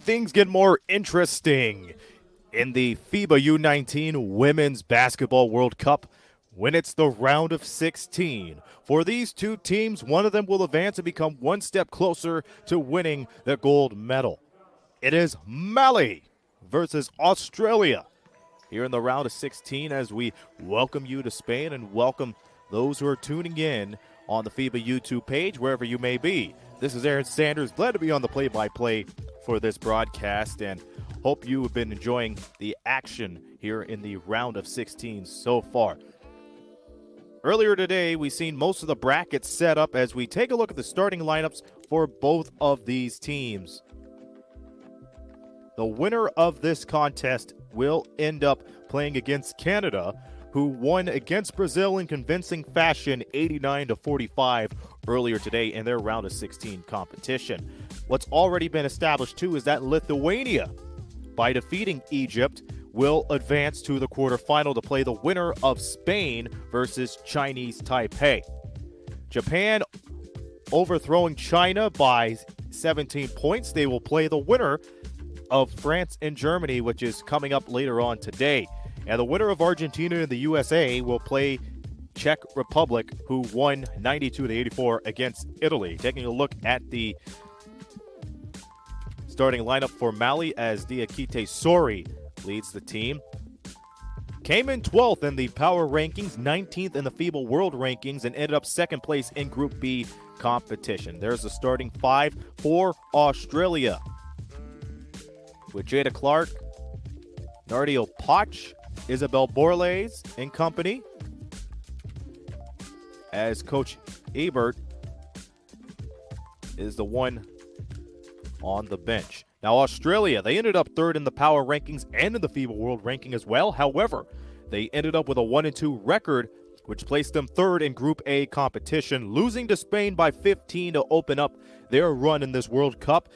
things get more interesting in the FIBA U19 Women's Basketball World Cup when it's the round of 16. For these two teams, one of them will advance and become one step closer to winning the gold medal. It is Mali versus Australia here in the round of 16 as we welcome you to Spain and welcome those who are tuning in on the FIBA YouTube page, wherever you may be. This is Aaron Sanders, glad to be on the play-by-play for this broadcast, and hope you have been enjoying the action here in the round of 16 so far. Earlier today, we've seen most of the brackets set up as we take a look at the starting lineups for both of these teams. The winner of this contest will end up playing against Canada, who won against Brazil in convincing fashion 89-45 earlier today in their round of 16 competition. What's already been established, too, is that Lithuania, by defeating Egypt, will advance to the quarterfinal to play the winner of Spain versus Chinese Taipei. Japan overthrowing China by 17 points. They will play the winner of France and Germany, which is coming up later on today. And the winner of Argentina and the USA will play Czech Republic, who won 92-84 against Italy. Taking a look at the starting lineup for Mali, as Diakite Sori leads the team. Came in 12th in the power rankings, 19th in the FIBA World Rankings, and ended up second place in Group B competition. There's the starting five for Australia, with Jada Clark, Nardio Poch, Isabel Borles and company, as Coach Ebert is the one on the bench. Now, Australia, they ended up third in the power rankings and in the FIBA World Ranking as well. However, they ended up with a 1-2 record, which placed them third in Group A competition, losing to Spain by 15 to open up their run in this World Cup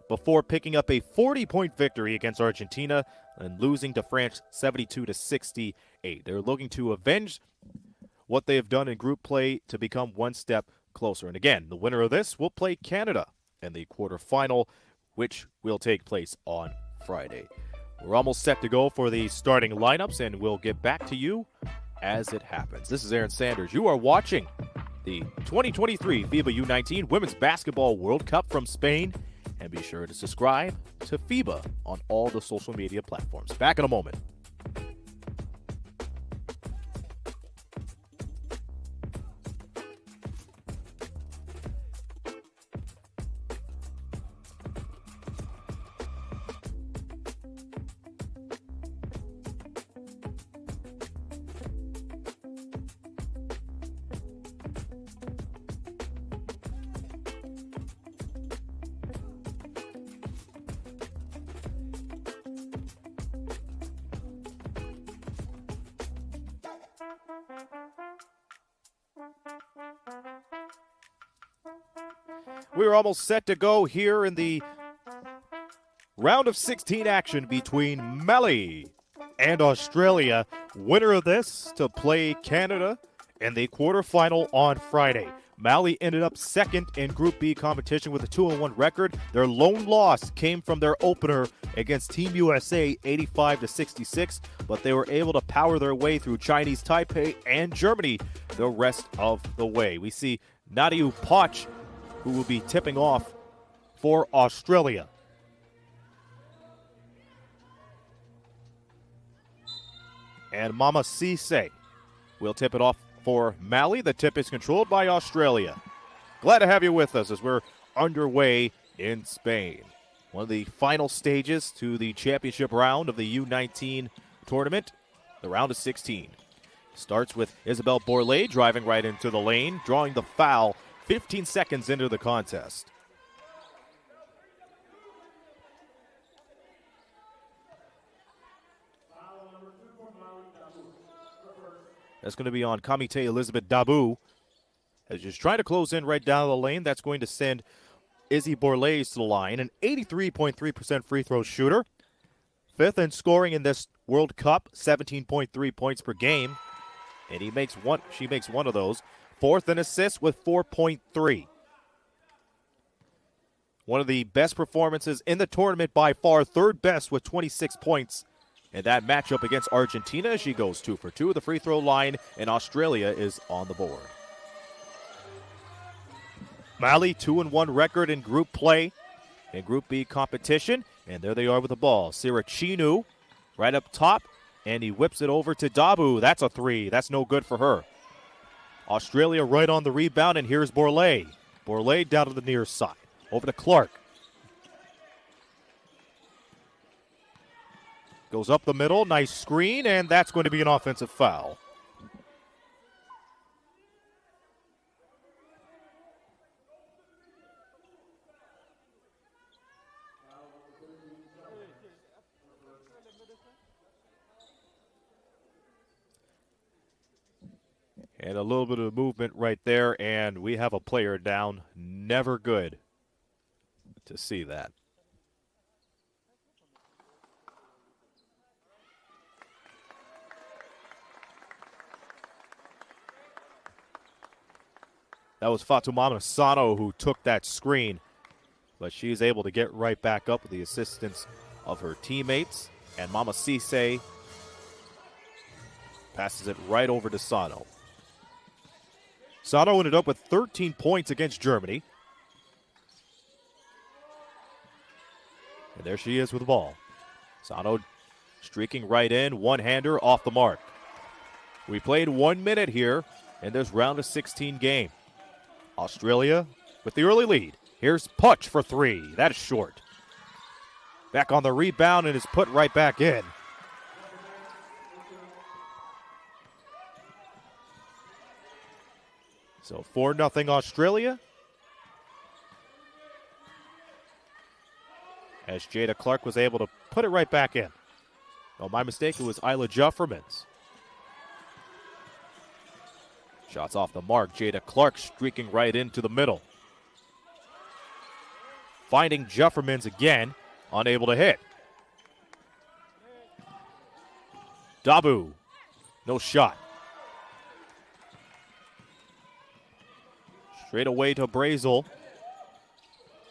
before picking up a 40-point victory against Argentina and losing to France 72-68. They're looking to avenge what they have done in group play to become one step closer. And again, the winner of this will play Canada in the quarterfinal, which will take place on Friday. We're almost set to go for the starting lineups, and we'll get back to you as it happens. This is Aaron Sanders. You are watching the 2023 FIBA U19 Women's Basketball World Cup from Spain. And be sure to subscribe to FIBA on all the social media platforms. Back in a moment. We're almost set to go here in the round of 16 action between Mali and Australia. Winner of this to play Canada in the quarterfinal on Friday. Mali ended up second in Group B competition with a 2-1 record. Their lone loss came from their opener against Team USA, 85-66, but they were able to power their way through Chinese Taipei and Germany the rest of the way. We see Nardio Poch, who will be tipping off for Australia. And Mama Cisse will tip it off for Mali. The tip is controlled by Australia. Glad to have you with us as we're underway in Spain. One of the final stages to the championship round of the U19 tournament, the round of 16. Starts with Isabel Borles driving right into the lane, drawing the foul 15 seconds into the contest. That's going to be on Kamite Elizabeth Dabu. As she's trying to close in right down the lane, that's going to send Izzy Borles to the line, an 83.3% free throw shooter. Fifth in scoring in this World Cup, 17.3 points per game. And she makes one of those. Fourth in assists with 4.3. One of the best performances in the tournament by far, third best with 26 points. In that matchup against Argentina, she goes 2 for 2 at the free throw line, and Australia is on the board. Mali, 2-1 record in group play, in Group B competition, and there they are with the ball. Sirachinu right up top, and he whips it over to Dabu. That's a three. That's no good for her. Australia right on the rebound, and here's Borlée. Borlée down to the near side. Over to Clark. Goes up the middle, nice screen, and that's going to be an offensive foul. And a little bit of movement right there, and we have a player down. Never good to see that. That was Fatoumata Sano who took that screen, but she's able to get right back up with the assistance of her teammates. And Mama Cisse passes it right over to Sano. Sano ended up with 13 points against Germany. And there she is with the ball. Sano streaking right in, one-hander off the mark. We played 1 minute here in this round of 16 game. Australia with the early lead. Here's Puch for three. That is short. Back on the rebound and is put right back in. So 4-0 Australia. As Jada Clark was able to put it right back in. Oh, my mistake, it was Isla Juffermans. Shots off the mark. Jada Clark streaking right into the middle. Finding Juffermans again, unable to hit. Dabu, no shot. Straight away to Brazel.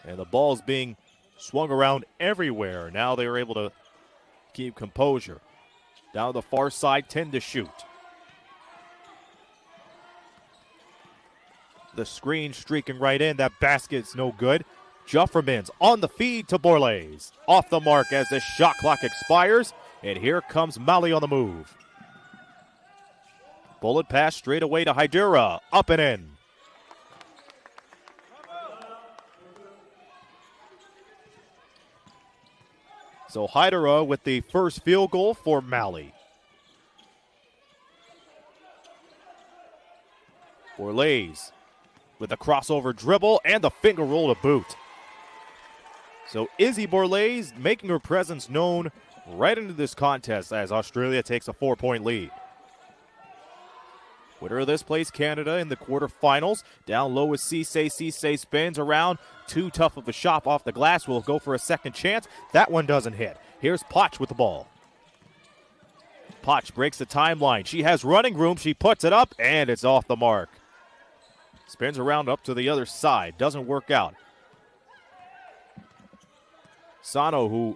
And the ball's being swung around everywhere. Now they are able to keep composure. Down the far side, 10 to shoot. The screen streaking right in. That basket's no good. Juffermans on the feed to Borlée. Off the mark as the shot clock expires. And here comes Mali on the move. Bullet pass straight away to Hydera. Up and in. So Hydera with the first field goal for Mali. Borlée with the crossover dribble and the finger roll to boot. So Izzy Borlée making her presence known right into this contest as Australia takes a 4-point lead. Winner of this plays Canada in the quarterfinals. Down low with Cisse. Cisse spins around. Too tough of a shot off the glass. Will go for a second chance. That one doesn't hit. Here's Potch with the ball. Potch breaks the timeline. She has running room. She puts it up, and it's off the mark. Spins around up to the other side. Doesn't work out. Sano, who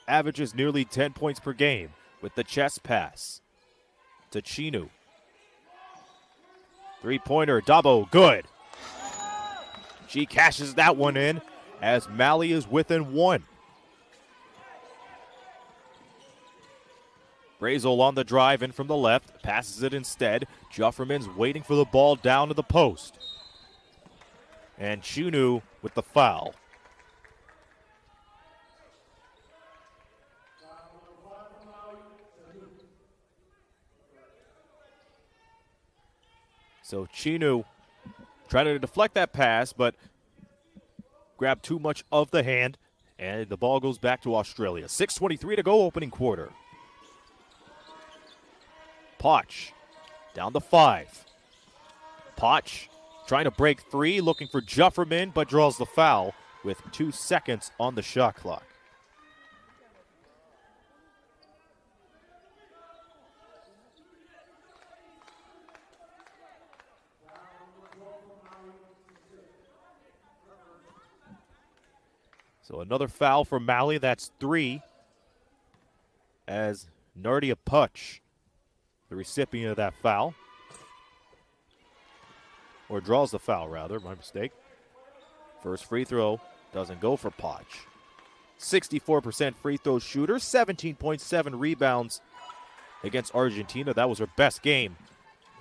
averages nearly 10 points per game with the chest pass to Chinu. Three-pointer, Dabo, good. She cashes that one in as Mali is within one. Brazel on the drive in from the left, passes it instead. Jufferman's waiting for the ball down to the post. And Chunu with the foul. So Chinu trying to deflect that pass, but grabbed too much of the hand, and the ball goes back to Australia. 6:23 to go, opening quarter. Potch down to 5. Potch trying to break three, looking for Jufferman, but draws the foul with 2 seconds on the shot clock. So another foul for Mali. That's 3. As Nardia Puch, the recipient of that foul. Or draws the foul, rather. My mistake. First free throw doesn't go for Puch. 64% free throw shooter. 17.7 rebounds against Argentina. That was her best game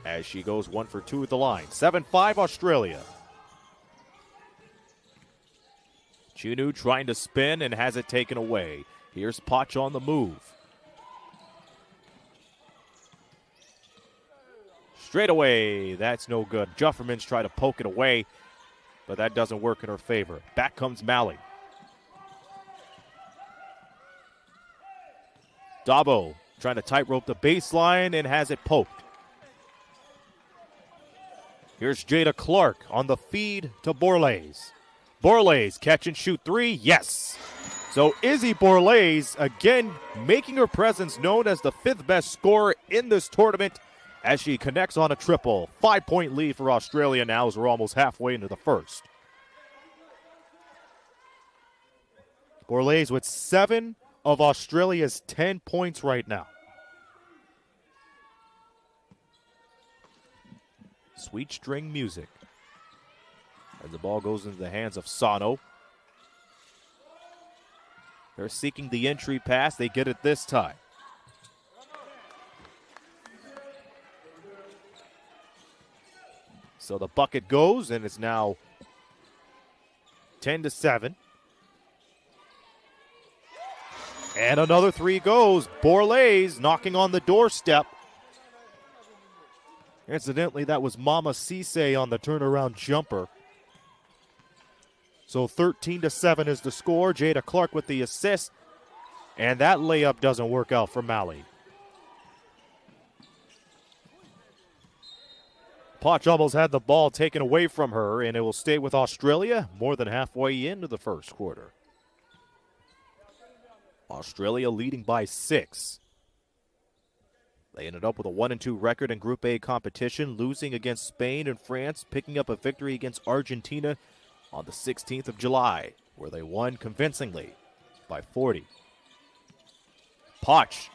as she goes 1 for 2 at the line. 7-5 Australia. Chunu trying to spin and has it taken away. Here's Puch on the move. Straight away, that's no good. Jufferman's try to poke it away, but that doesn't work in her favor. Back comes Mali. Dabo trying to tightrope the baseline and has it poked. Here's Jada Clark on the feed to Borlase. Borlase catch and shoot 3, yes. So Izzy Borlase again making her presence known as the 5th best scorer in this tournament as she connects on a triple. 5-point lead for Australia now as we're almost halfway into the first. Borlase with 7 of Australia's 10 points right now. Sweet string music. As the ball goes into the hands of Sano. They're seeking the entry pass. They get it this time. So the bucket goes, and it's now 10-7. And another 3 goes. Borlase knocking on the doorstep. Incidentally, that was Mama Cisse on the turnaround jumper. So 13-7 is the score. Jada Clark with the assist. And that layup doesn't work out for Mali. Puch almost had the ball taken away from her, and it will stay with Australia more than halfway into the first quarter. Australia leading by 6. They ended up with a 1-2 record in Group A competition, losing against Spain and France, picking up a victory against Argentina on the 16th of July, where they won convincingly by 40. Puch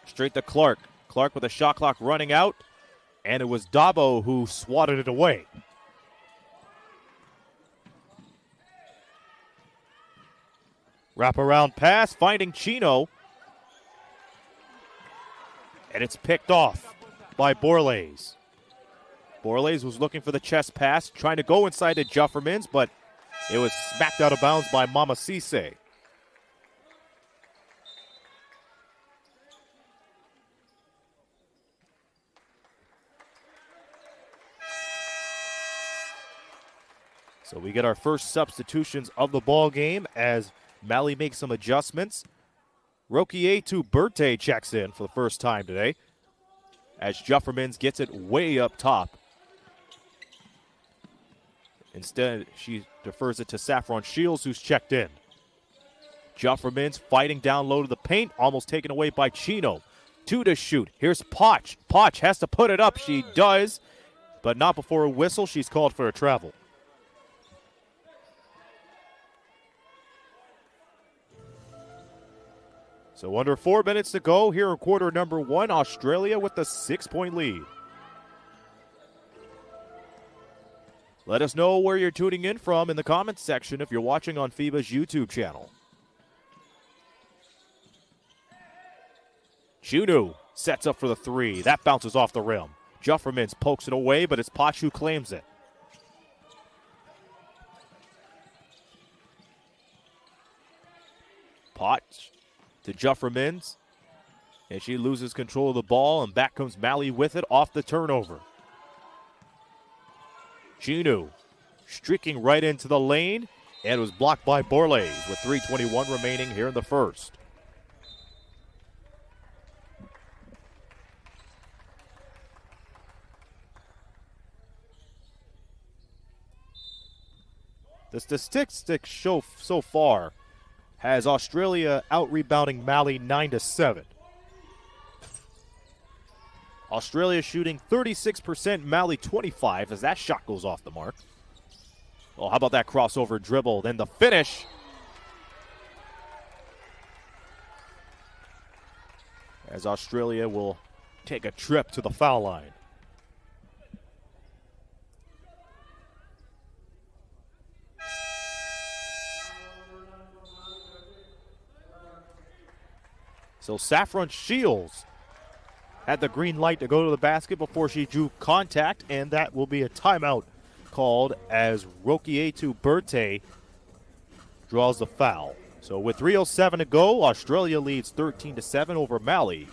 straight to Clark. Clark with a shot clock running out, and it was Dabo who swatted it away. Wraparound pass, finding Chino. And it's picked off by Borlase. Borlase was looking for the chest pass, trying to go inside to Juffermans, but it was smacked out of bounds by Mama Cisse. So we get our first substitutions of the ball game as Mali makes some adjustments. Rokietu Berthe checks in for the first time today as Juffermans gets it way up top. Instead, she defers it to Saffron Shields, who's checked in. Juffermans fighting down low to the paint, almost taken away by Chino. 2 to shoot. Here's Puch. Puch has to put it up. She does, but not before a whistle. She's called for a travel. So under 4 minutes to go here in quarter number 1, Australia with the 6-point lead. Let us know where you're tuning in from in the comments section if you're watching on FIBA's YouTube channel. Chunu sets up for the 3. That bounces off the rim. Juffermans pokes it away, but it's Puch who claims it. Puch to Juffermans, and she loses control of the ball, and back comes Mali with it off the turnover. Chunu streaking right into the lane, and it was blocked by Borlase with 3:21 remaining here in the first. The statistics show so far has Australia out-rebounding Mali 9-7. Australia shooting 36%, Mali 25% as that shot goes off the mark. Oh, how about that crossover dribble? Then the finish as Australia will take a trip to the foul line. So Saffron Shields had the green light to go to the basket before she drew contact, and that will be a timeout called as Rokietu Berthe draws the foul. So with 3:07 to go, Australia leads 13-7 over Mali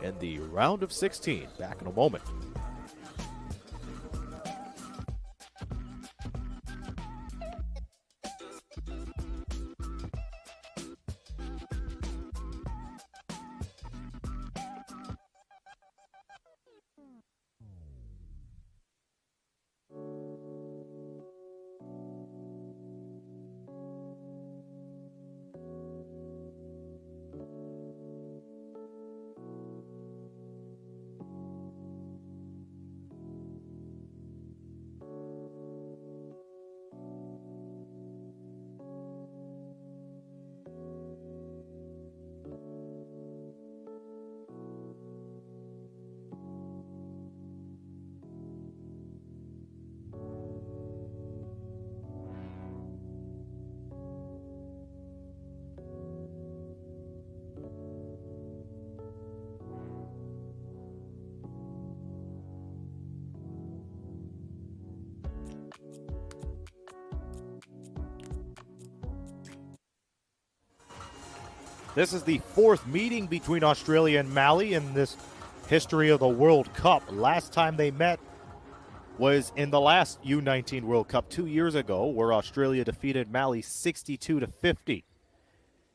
in the round of 16. Back in a moment. This is the fourth meeting between Australia and Mali in this history of the World Cup. Last time they met was in the last U19 World Cup 2 years ago, where Australia defeated Mali 62-50.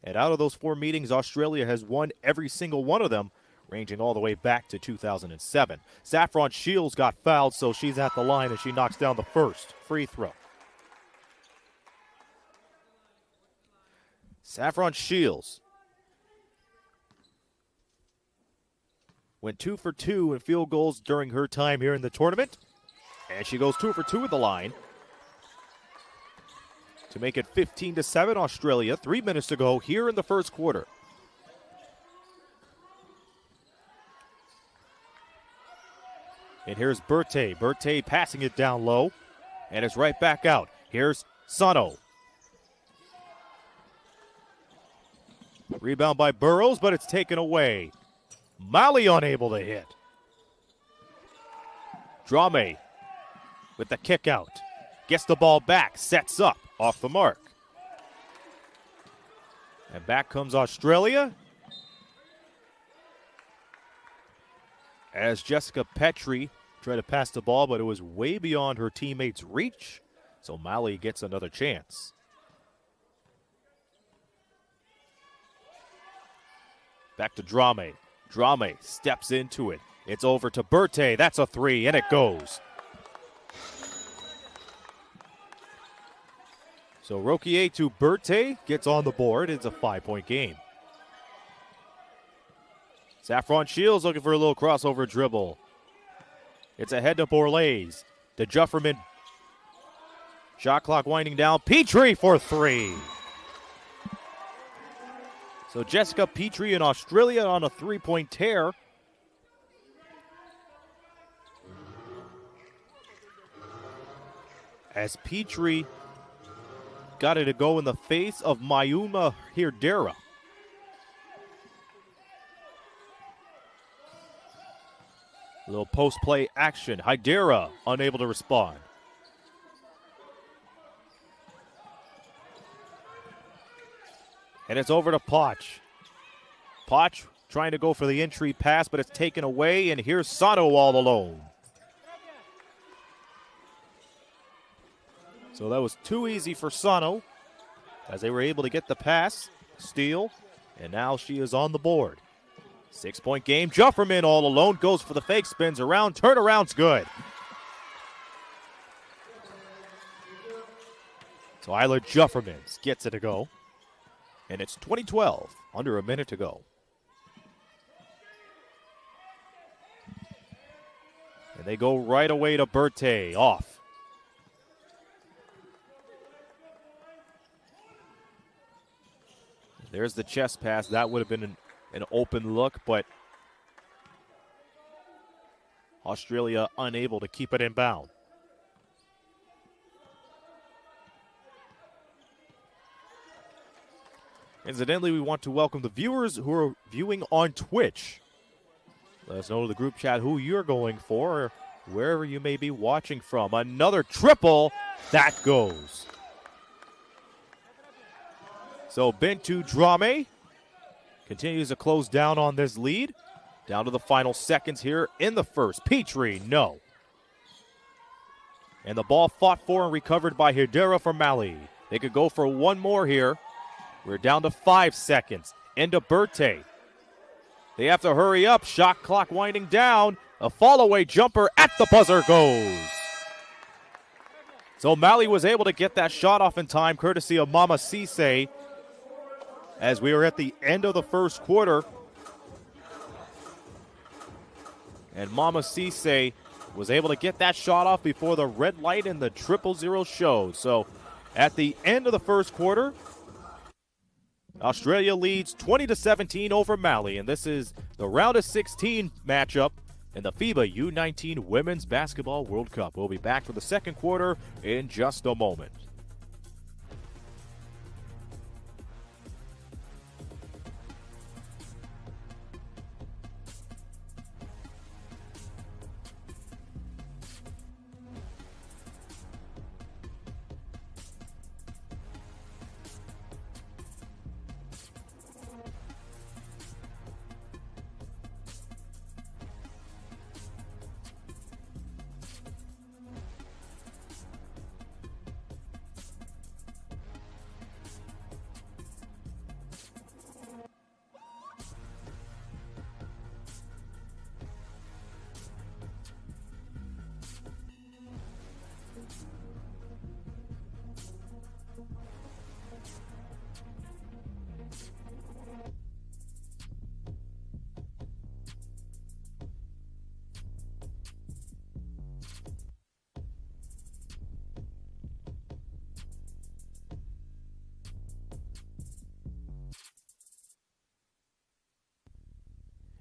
And out of those four meetings, Australia has won every single one of them, ranging all the way back to 2007. Saffron Shields got fouled, so she's at the line and she knocks down the first free throw. Saffron Shields went 2 for 2 in field goals during her time here in the tournament. And she goes 2 for 2 at the line to make it 15-7 Australia. 3 minutes to go here in the first quarter. And here's Berthe. Berthe passing it down low. And it's right back out. Here's Sano. Rebound by Burrows, but it's taken away. Mali unable to hit. Drame with the kick out. Gets the ball back, sets up, off the mark. And back comes Australia. As Jessica Petrie tried to pass the ball, but it was way beyond her teammates' reach. So Mali gets another chance. Back to Drame. Drame steps into it. It's over to Berthe. That's a three, and it goes. So Rokietu Berthe gets on the board. It's a 5-point game. Saffron Shields looking for a little crossover dribble. It's ahead to Borlase. To Jufferman. Shot clock winding down. Petrie for three. So Jessica Petrie in Australia on a 3-point tear. As Petrie got it to go in the face of Mayuma Hirdera. A little post-play action. Hidera unable to respond. And it's over to Poch. Poch trying to go for the entry pass, but it's taken away, and here's Sano all alone. So that was too easy for Sano, as they were able to get the pass, steal, and now she is on the board. 6-point game. Jufferman all alone, goes for the fake, spins around, turnaround's good. So Isla Jufferman gets it to go. And it's 20-12, under a minute to go. And they go right away to Berthe, off. There's the chest pass. That would have been an open look, but Australia unable to keep it inbound. Incidentally, we want to welcome the viewers who are viewing on Twitch. Let us know in the group chat who you're going for, or wherever you may be watching from. Another triple. That goes. So Bintu Drame continues to close down on this lead. Down to the final seconds here in the first. Petrie, no. And the ball fought for and recovered by Hidera from Mali. They could go for one more here. We're down to 5 seconds. Into Berthe. They have to hurry up. Shot clock winding down. A fall-away jumper at the buzzer goes. So Mali was able to get that shot off in time, courtesy of Mama Cisse, as we are at the end of the first quarter. And Mama Cisse was able to get that shot off before the red light and the 0-0 showed. So at the end of the first quarter, Australia leads 20-17 over Mali, and this is the round of 16 matchup in the FIBA U19 Women's Basketball World Cup. We'll be back for the second quarter in just a moment.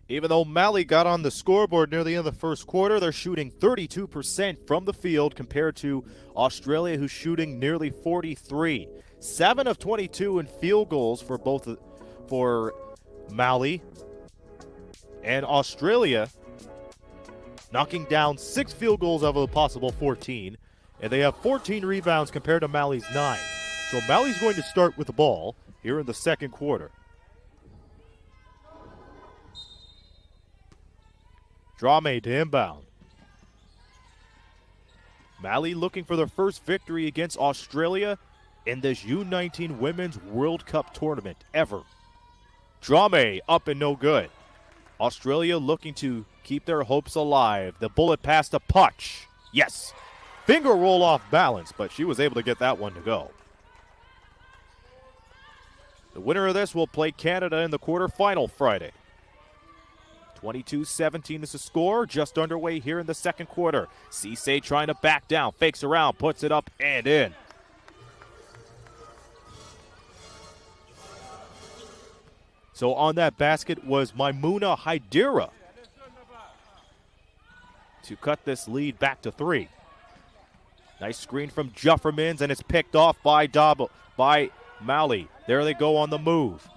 Even though Mali got on the scoreboard near the end of the first quarter, they're shooting 32% from the field compared to Australia, who's shooting nearly 43%. 7 of 22 in field goals for Mali, and Australia knocking down 6 field goals out of a possible 14, and they have 14 rebounds compared to Mali's 9. So Mali's going to start with the ball here in the second quarter. Drame to inbound. Mali looking for their first victory against Australia in this U19 Women's World Cup tournament ever. Drame up and no good. Australia looking to keep their hopes alive. The bullet pass to Puch. Yes. Finger roll off balance, but she was able to get that one to go. The winner of this will play Canada in the quarterfinal Friday. 22-17 is the score, just underway here in the second quarter. Cisse trying to back down, fakes around, puts it up and in. So on that basket was Maimouna Hidera to cut this lead back to 3. Nice screen from Juffermans, and it's picked off by Mali. There they go on the move.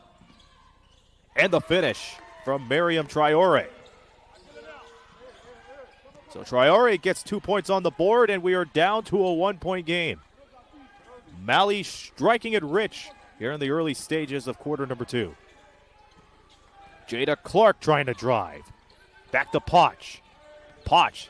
And the finish from Miriam Traore. So Traore gets 2 points on the board, and we are down to a 1-point game. Mali striking it rich here in the early stages of quarter number 2. Jada Clark trying to drive. Back to Poch. Poch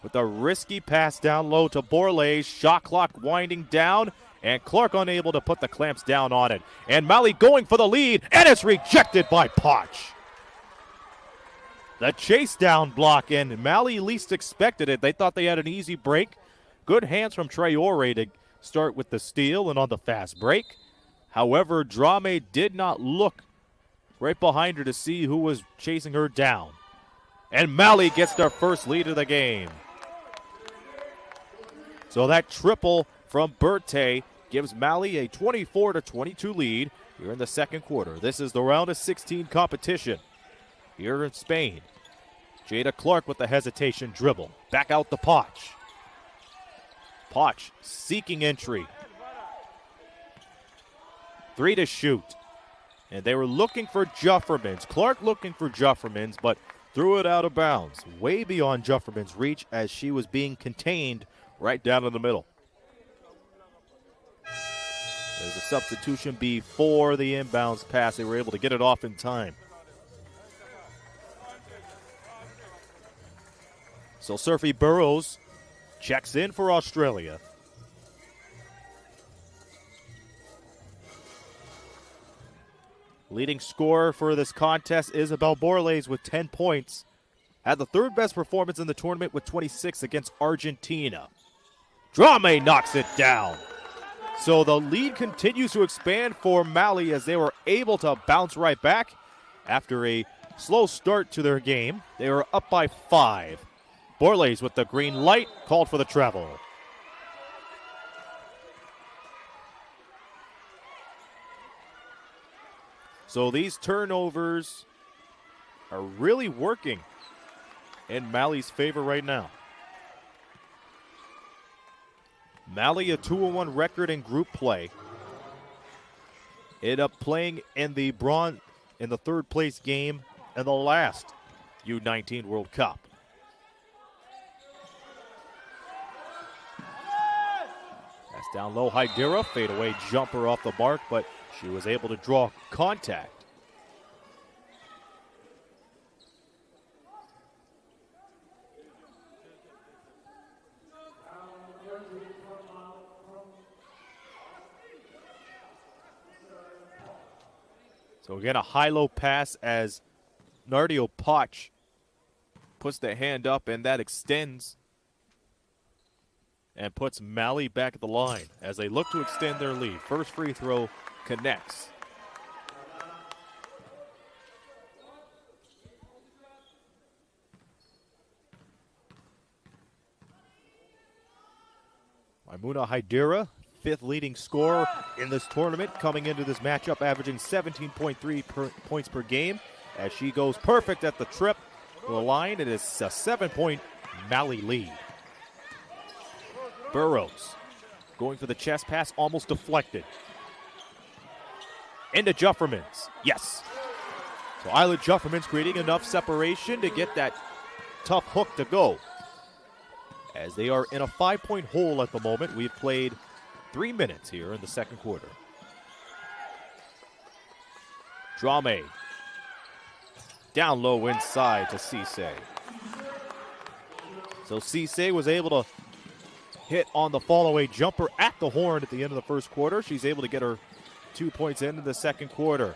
with a risky pass down low to Borlase. Shot clock winding down, and Clark unable to put the clamps down on it. And Mali going for the lead, and it's rejected by Poch. The chase down block, and Mali least expected it. They thought they had an easy break. Good hands from Traore to start with the steal and on the fast break. However, Drame did not look right behind her to see who was chasing her down. And Mali gets their first lead of the game. So that triple from Berthe gives Mali a 24-22 lead here in the second quarter. This is the round of 16 competition here in Spain. Jada Clark with the hesitation dribble. Back out to Poch. Poch seeking entry. 3 to shoot. And they were looking for Juffermans. Clark looking for Juffermans, but threw it out of bounds. Way beyond Jufferman's reach as she was being contained right down in the middle. There's a substitution before the inbounds pass. They were able to get it off in time. So Surfy Burrows checks in for Australia. Leading scorer for this contest, Isabel Borles with 10 points. Had the third best performance in the tournament with 26 against Argentina. Drame knocks it down. So the lead continues to expand for Mali as they were able to bounce right back after a slow start to their game. They were up by 5. Borles with the green light, called for the travel. So these turnovers are really working in Mali's favor right now. Mali, a 2-1 record in group play. Ended up playing in the third place game in the last U19 World Cup. That's down low, Hydira, fadeaway jumper off the mark, but she was able to draw contact. So again, a high-low pass as Nardio Poch puts the hand up, and that extends and puts Mali back at the line as they look to extend their lead. First free throw connects. Maimuna Hydira, 5th leading scorer in this tournament, coming into this matchup averaging 17.3 points per game as she goes perfect at the trip to the line. It is a 7-point Mali lead. Burrows going for the chest pass, almost deflected. Into Juffermans. Yes. So Isla Juffermans creating enough separation to get that tough hook to go. As they are in a 5-point hole at the moment. We've played 3 minutes here in the second quarter. Drame. Down low inside to Cisse. So Cisse was able to hit on the fall-away jumper at the horn at the end of the first quarter. She's able to get her 2 points into the second quarter.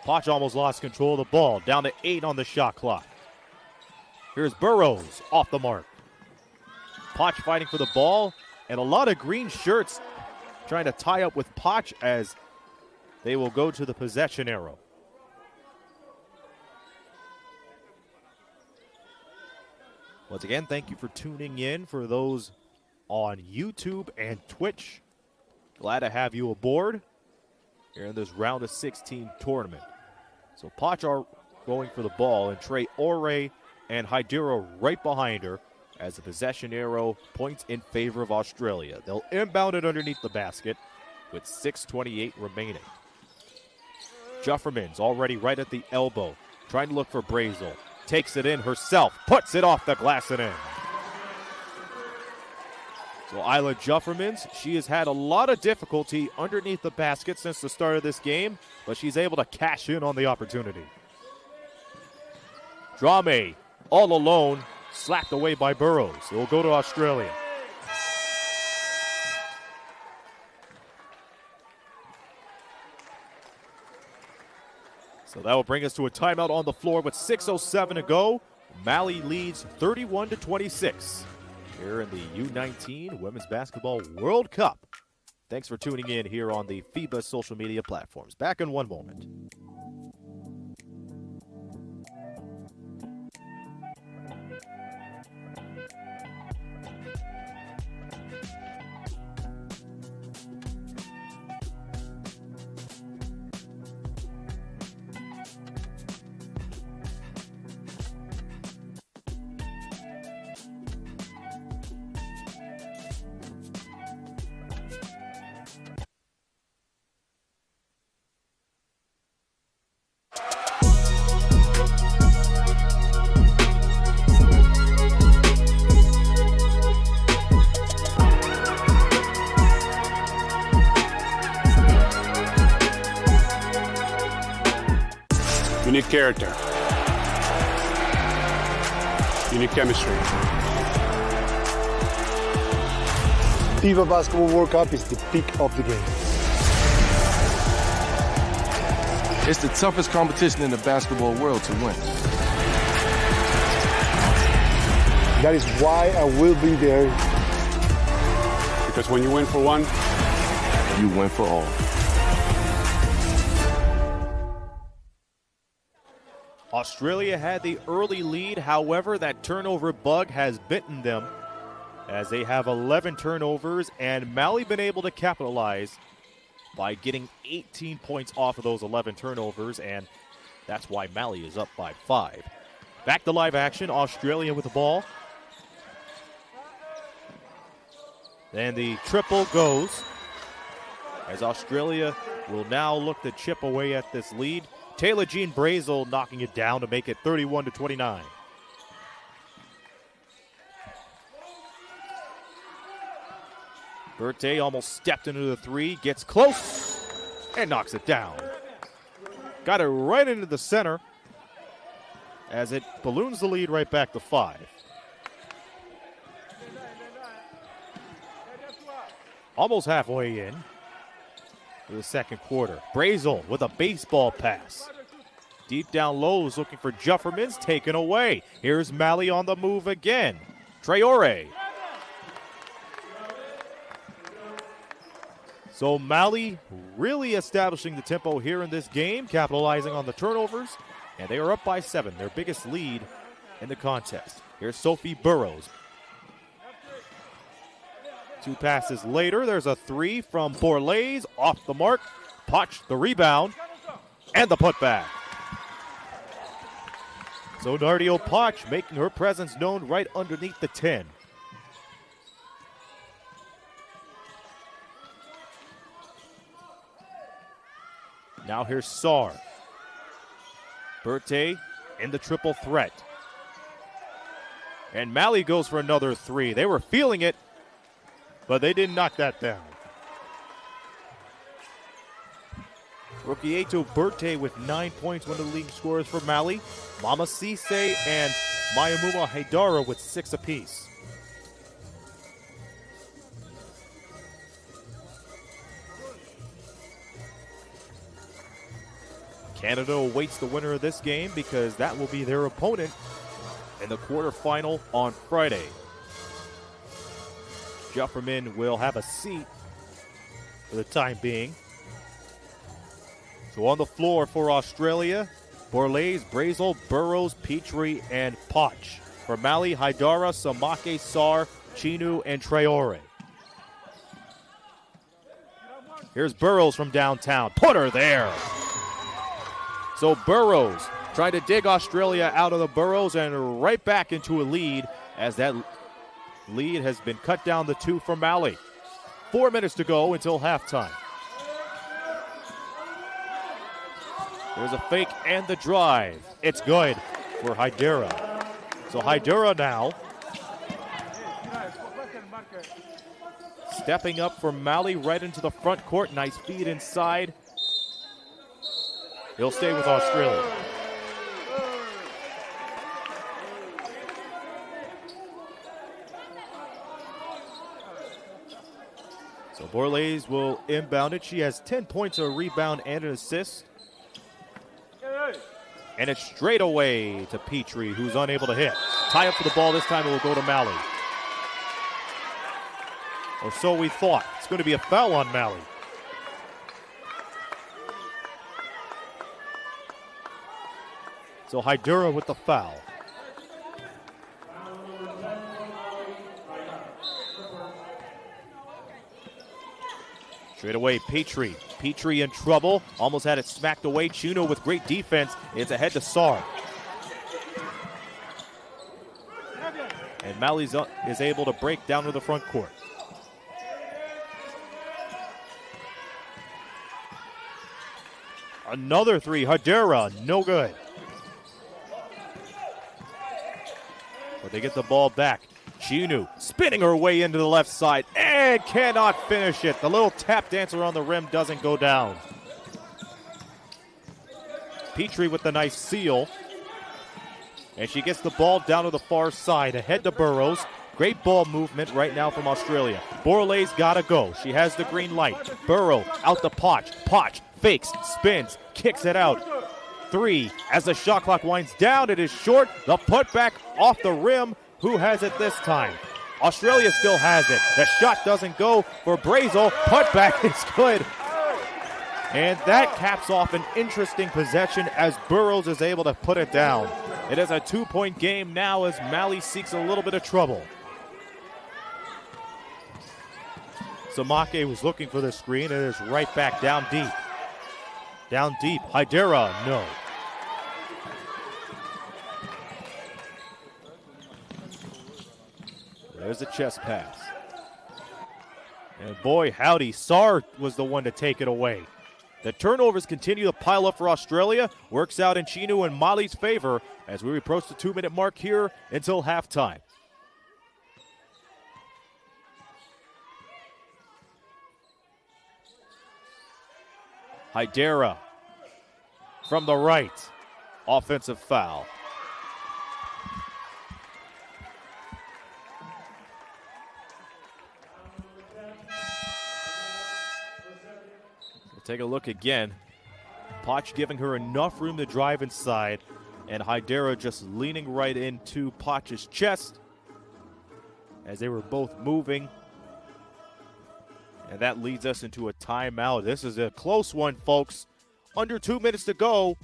Poch almost lost control of the ball. Down to 8 on the shot clock. Here's Burrows off the mark. Poch fighting for the ball, and a lot of green shirts trying to tie up with Poch as they will go to the possession arrow. Once again, thank you for tuning in for those on YouTube and Twitch. Glad to have you aboard here in this round of 16 tournament. So Poch are going for the ball, and Trey Ore and Hydira right behind her as the possession arrow points in favor of Australia. They'll inbound it underneath the basket with 6:28 remaining. Juffermans already right at the elbow, trying to look for Brazel. Takes it in herself, puts it off the glass and in. So Isla Juffermans, she has had a lot of difficulty underneath the basket since the start of this game, but she's able to cash in on the opportunity. Drame, all alone, slapped away by Burrows. It will go to Australia. So that will bring us to a timeout on the floor with 6:07 to go. Mali leads 31-26 here in the U19 Women's Basketball World Cup. Thanks for tuning in here on the FIBA social media platforms. Back in one moment. character. You need chemistry. FIBA Basketball World Cup is the peak of the game. It's the toughest competition in the basketball world to win. That is why I will be there. Because when you win for one, you win for all. Australia had the early lead, however, that turnover bug has bitten them as they have 11 turnovers, and Mali been able to capitalize by getting 18 points off of those 11 turnovers, and that's why Mali is up by 5. Back to live action, Australia with the ball. And the triple goes as Australia will now look to chip away at this lead. Taylor Jean Brazel knocking it down to make it 31-29. Berthe almost stepped into the three, gets close, and knocks it down. Got it right into the center as it balloons the lead right back to 5. Almost halfway in to the second quarter. Brazel with a baseball pass. Deep down low is looking for Jufferman's, taken away. Here's Mali on the move again. Traore. So Mali really establishing the tempo here in this game, capitalizing on the turnovers, and they are up by 7, their biggest lead in the contest. Here's Sophie Burrows. 2 passes later, there's a 3 from Borlase, off the mark. Potch the rebound, and the putback. So Nardio Potch making her presence known right underneath the 10. Now here's Sarr. Berthe in the triple threat. And Mali goes for another 3. They were feeling it, but they didn't knock that down. Rokieto Berthe with 9 points, one of the league scorers for Mali. Mama Cisse and Mayamuma Haidara with 6 apiece. Canada awaits the winner of this game because that will be their opponent in the quarterfinal on Friday. Jufferman will have a seat for the time being. So on the floor for Australia, Borlase, Brazel, Burrows, Petrie, and Potch. For Mali, Haidara, Samake, Sarr, Chinu, and Traore. Here's Burrows from downtown. Put her there. So Burrows trying to dig Australia out of the Burrows and right back into a lead as that lead has been cut down to 2 for Mali. 4 minutes to go until halftime. There's a fake and the drive. It's good for Haidara. So Haidara now stepping up for Mali right into the front court. Nice feed inside. He'll stay with Australia. So Borlase will inbound it. She has 10 points, a rebound, and an assist. And it's straight away to Petrie, who's unable to hit. Tie up for the ball. This time it will go to Mali. Or so we thought. It's going to be a foul on Mali. So Haidara with the foul. Straight away, Petrie. Petrie in trouble. Almost had it smacked away. Chino with great defense. It's ahead to Sarr. And Mali is able to break down to the front court. Another 3. Haidara, no good. But they get the ball back. Chinu spinning her way into the left side and cannot finish it. The little tap dancer on the rim doesn't go down. Petrie with the nice seal. And she gets the ball down to the far side, ahead to Burrows. Great ball movement right now from Australia. Borlay's got to go. She has the green light. Burrow out to Potch. Potch fakes, spins, kicks it out. 3 as the shot clock winds down. It is short. The putback off the rim. Who has it this time? Australia still has it. The shot doesn't go for Brazel. Putback is good. And that caps off an interesting possession as Burrows is able to put it down. It is a 2-point game now as Mali seeks a little bit of trouble. Samake was looking for the screen and is right back down deep. Down deep. Hydera, no. There's a chest pass. And boy, howdy, Sarr was the one to take it away. The turnovers continue to pile up for Australia. Works out in Chinu and Mali's favor as we approach the 2-minute mark here until halftime. Hydera from the right. Offensive foul. We'll take a look again. Potch giving her enough room to drive inside, and Hydera just leaning right into Potch's chest as they were both moving. And that leads us into a timeout. This is a close one, folks. Under 2 minutes to go.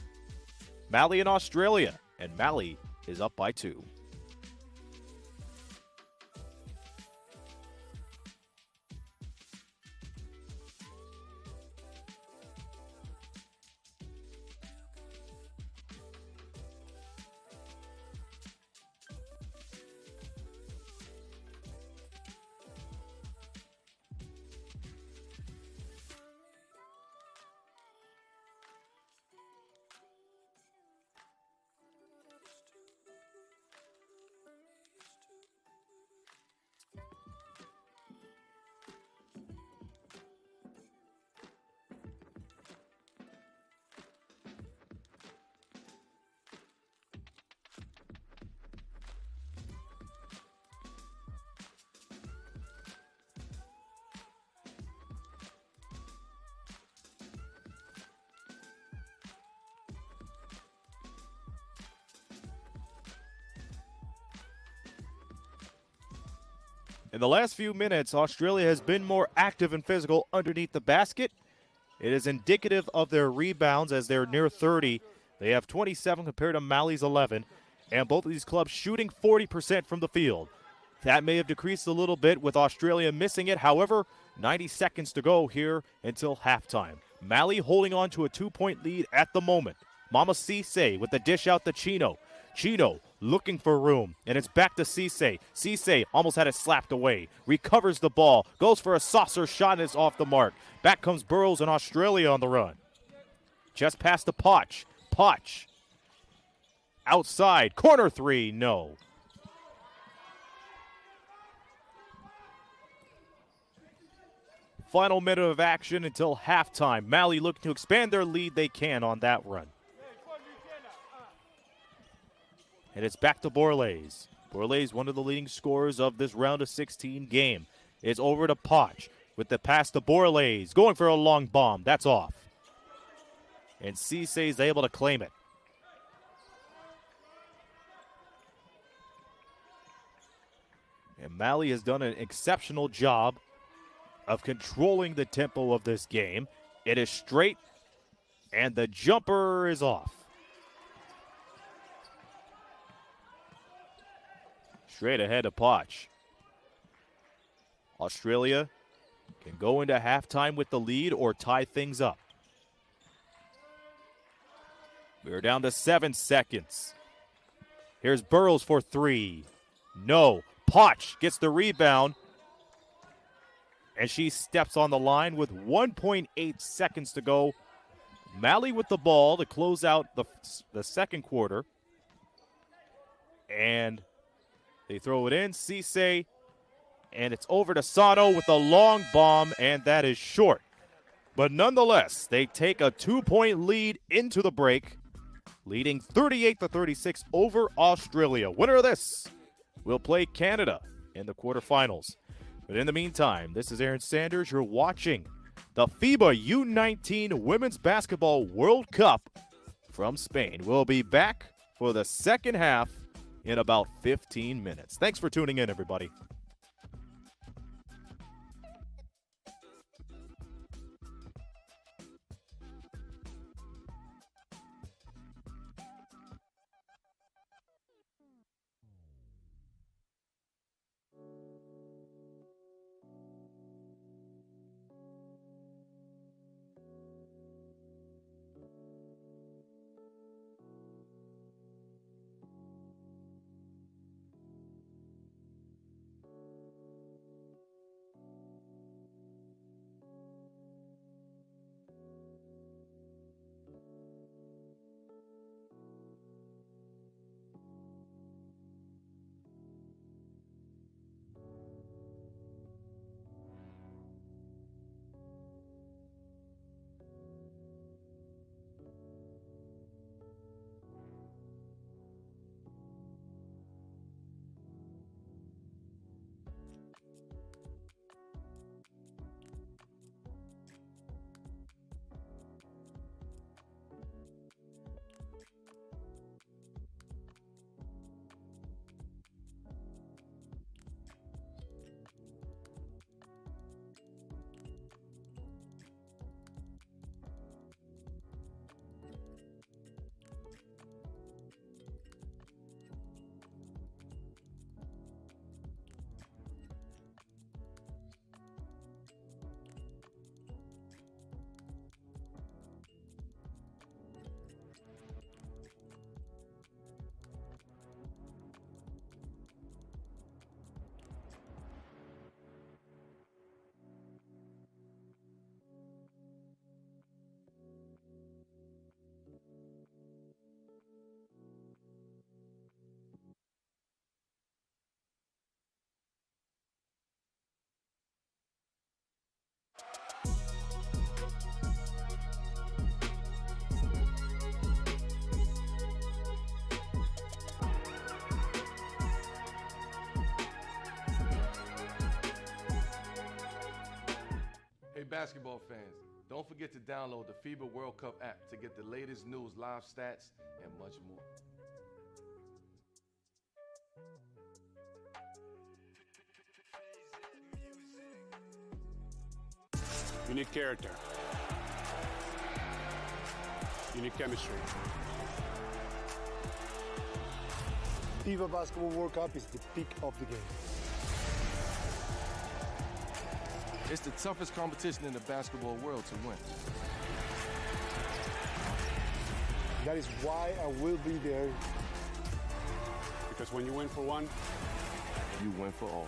Mali and Australia, and Mali is up by 2. In the last few minutes, Australia has been more active and physical underneath the basket. It is indicative of their rebounds as they're near 30. They have 27 compared to Mali's 11, and both of these clubs shooting 40% from the field. That may have decreased a little bit with Australia missing it. However, 90 seconds to go here until halftime. Mali holding on to a 2-point lead at the moment. Mama Cisse with the dish out to Chino. Chino looking for room, and it's back to Cisse. Cisse almost had it slapped away. Recovers the ball, goes for a saucer shot, and it's off the mark. Back comes Burrows and Australia on the run. Just past to Potch. Potch. Outside. Corner 3. No. Final minute of action until halftime. Mali looking to expand their lead. They can on that run. And it's back to Borlays. Borlays, one of the leading scorers of this round of 16 game. It's over to Potch with the pass to Borlays. Going for a long bomb. That's off. And Cisse is able to claim it. And Mali has done an exceptional job of controlling the tempo of this game. It is straight, and the jumper is off. Straight ahead to Potch. Australia can go into halftime with the lead or tie things up. We're down to 7 seconds. Here's Burrows for 3. No. Potch gets the rebound. And she steps on the line with 1.8 seconds to go. Mali with the ball to close out the second quarter. And they throw it in. Cisse. And it's over to Sano with a long bomb, and that is short. But nonetheless, they take a 2-point lead into the break. leading 38-36 over Australia. Winner of this will play Canada in the quarterfinals. But in the meantime, this is Aaron Sanders. You're watching the FIBA U19 Women's Basketball World Cup from Spain. We'll be back for the second half in about 15 minutes. Thanks for tuning in, everybody. Hey basketball fans, don't forget to download the FIBA World Cup app to get the latest news, live stats, and much more. You need character. You need chemistry. FIBA Basketball World Cup is the peak of the game. It's the toughest competition in the basketball world to win. That is why I will be there. Because when you win for one, You win for all.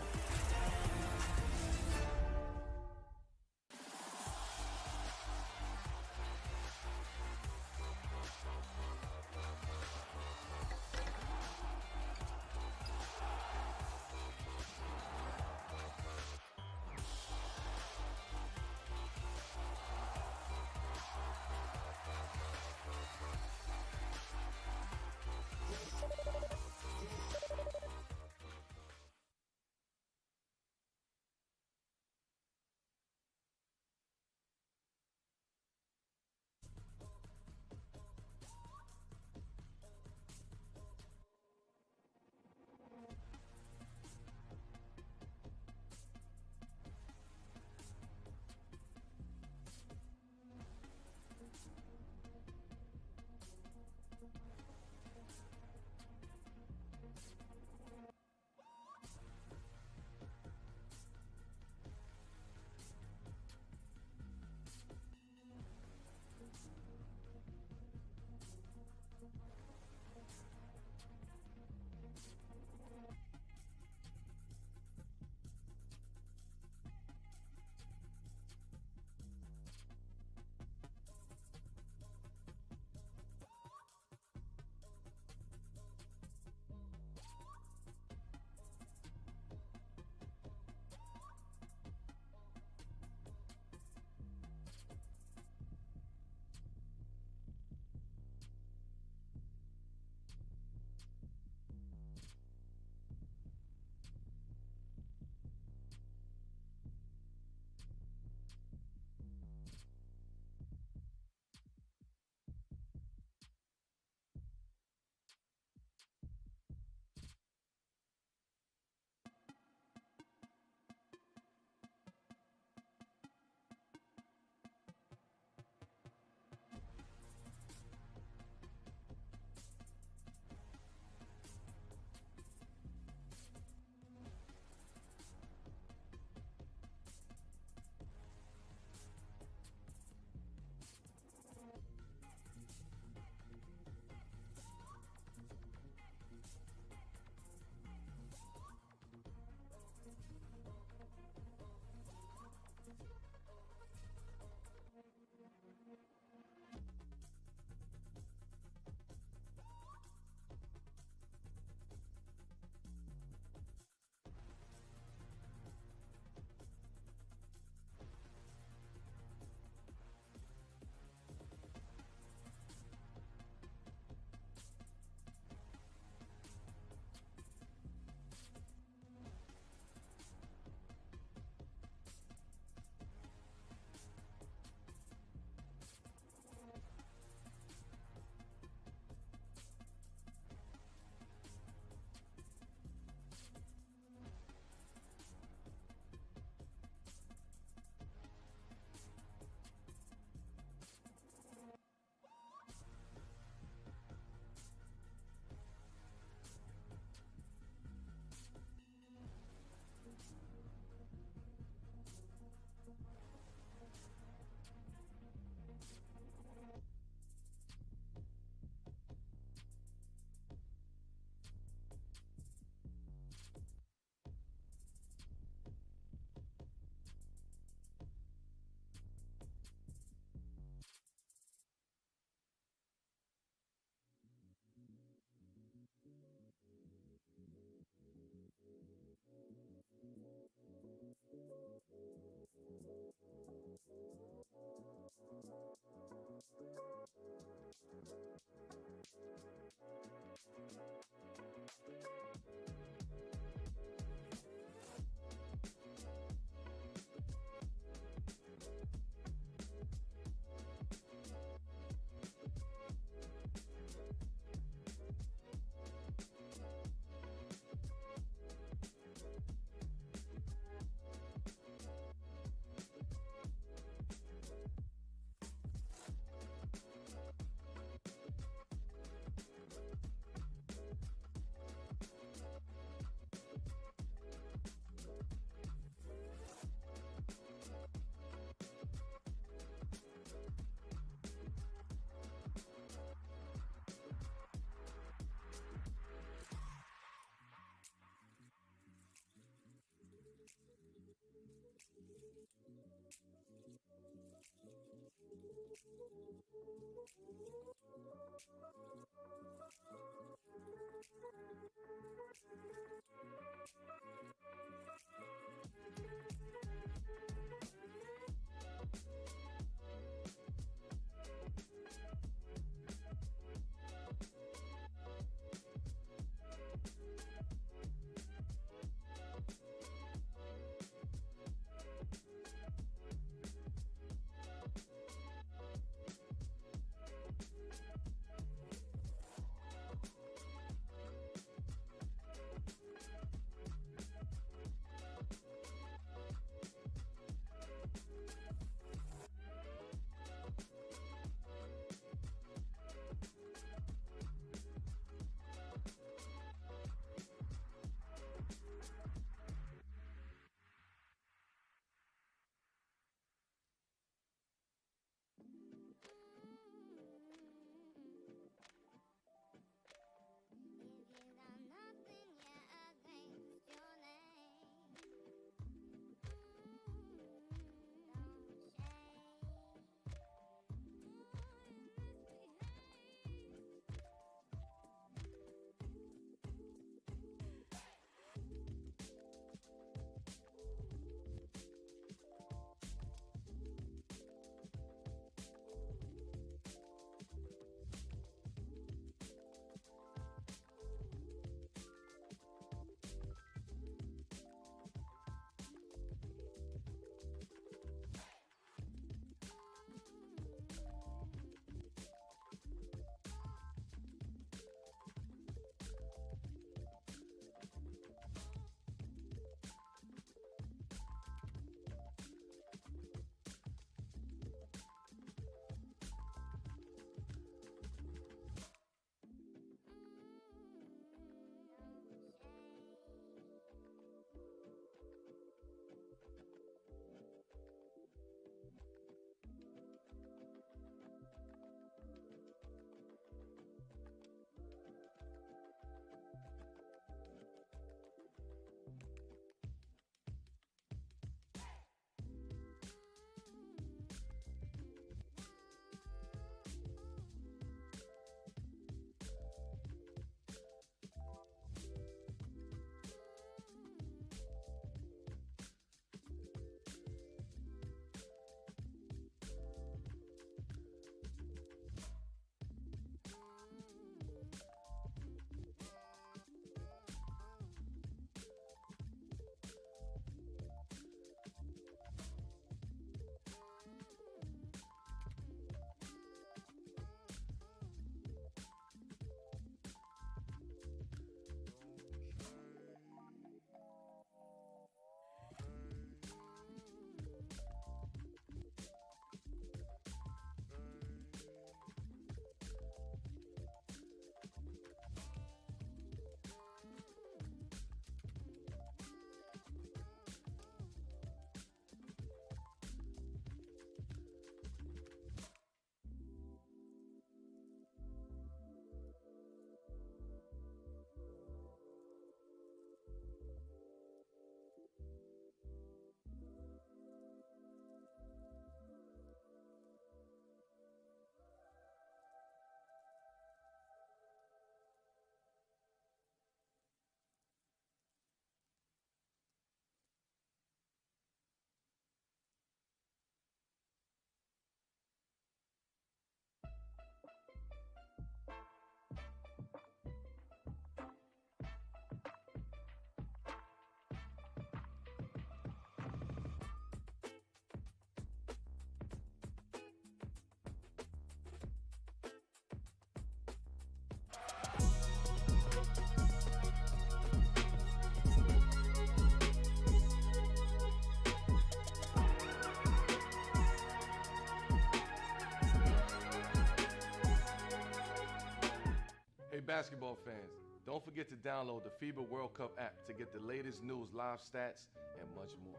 Hey basketball fans, don't forget to download the FIBA World Cup app to get the latest news, live stats, and much more.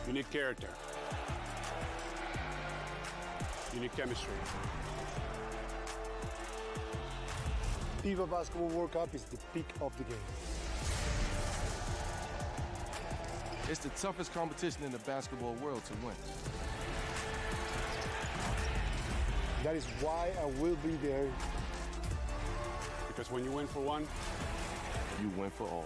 You need character. You need chemistry. FIBA Basketball World Cup is the peak of the game. It's the toughest competition in the basketball world to win. That is why I will be there. Because when you win for one, You win for all.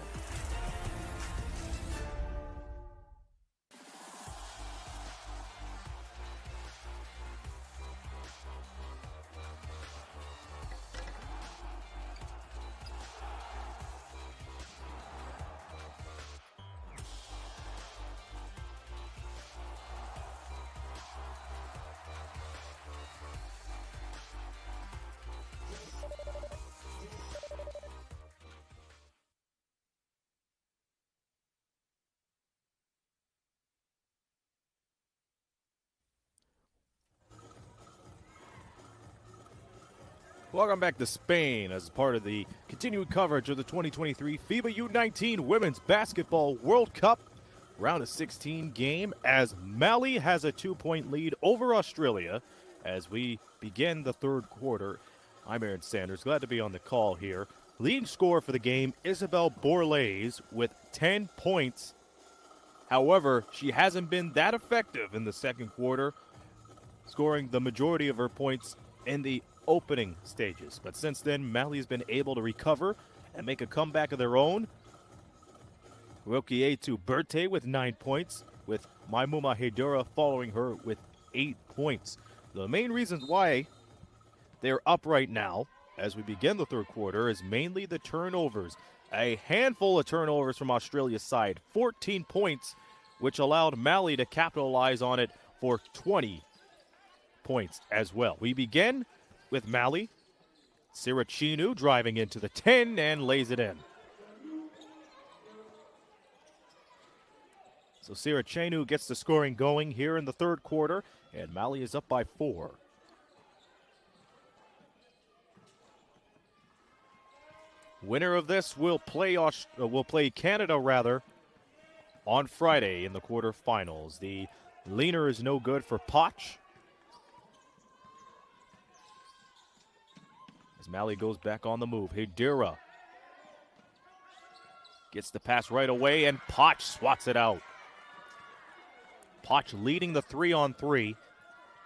Welcome back to Spain as part of the continued coverage of the 2023 FIBA U19 Women's Basketball World Cup round of 16 game as Mali has a 2-point lead over Australia as we begin the third quarter. I'm Aaron Sanders, glad to be on the call here. Leading scorer for the game, Isabel Borlase with 10 points. However, she hasn't been that effective in the second quarter, scoring the majority of her points in the opening stages. But since then, Mali has been able to recover and make a comeback of their own. Rokietu Berthe with 9 points, with Maimuma Hedera following her with 8 points. The main reasons why they're up right now as we begin the third quarter is mainly the turnovers. A handful of turnovers from Australia's side, 14 points, which allowed Mali to capitalize on it for 20 points as well. We begin with Mali. Sirachinu driving into the 10 and lays it in. So Sirachinu gets the scoring going here in the third quarter, and Mali is up by 4. Winner of this will play Canada on Friday in the quarterfinals. The leaner is no good for Poch. As Mali goes back on the move, Hedera gets the pass right away, and Poch swats it out. Poch leading the 3-on-3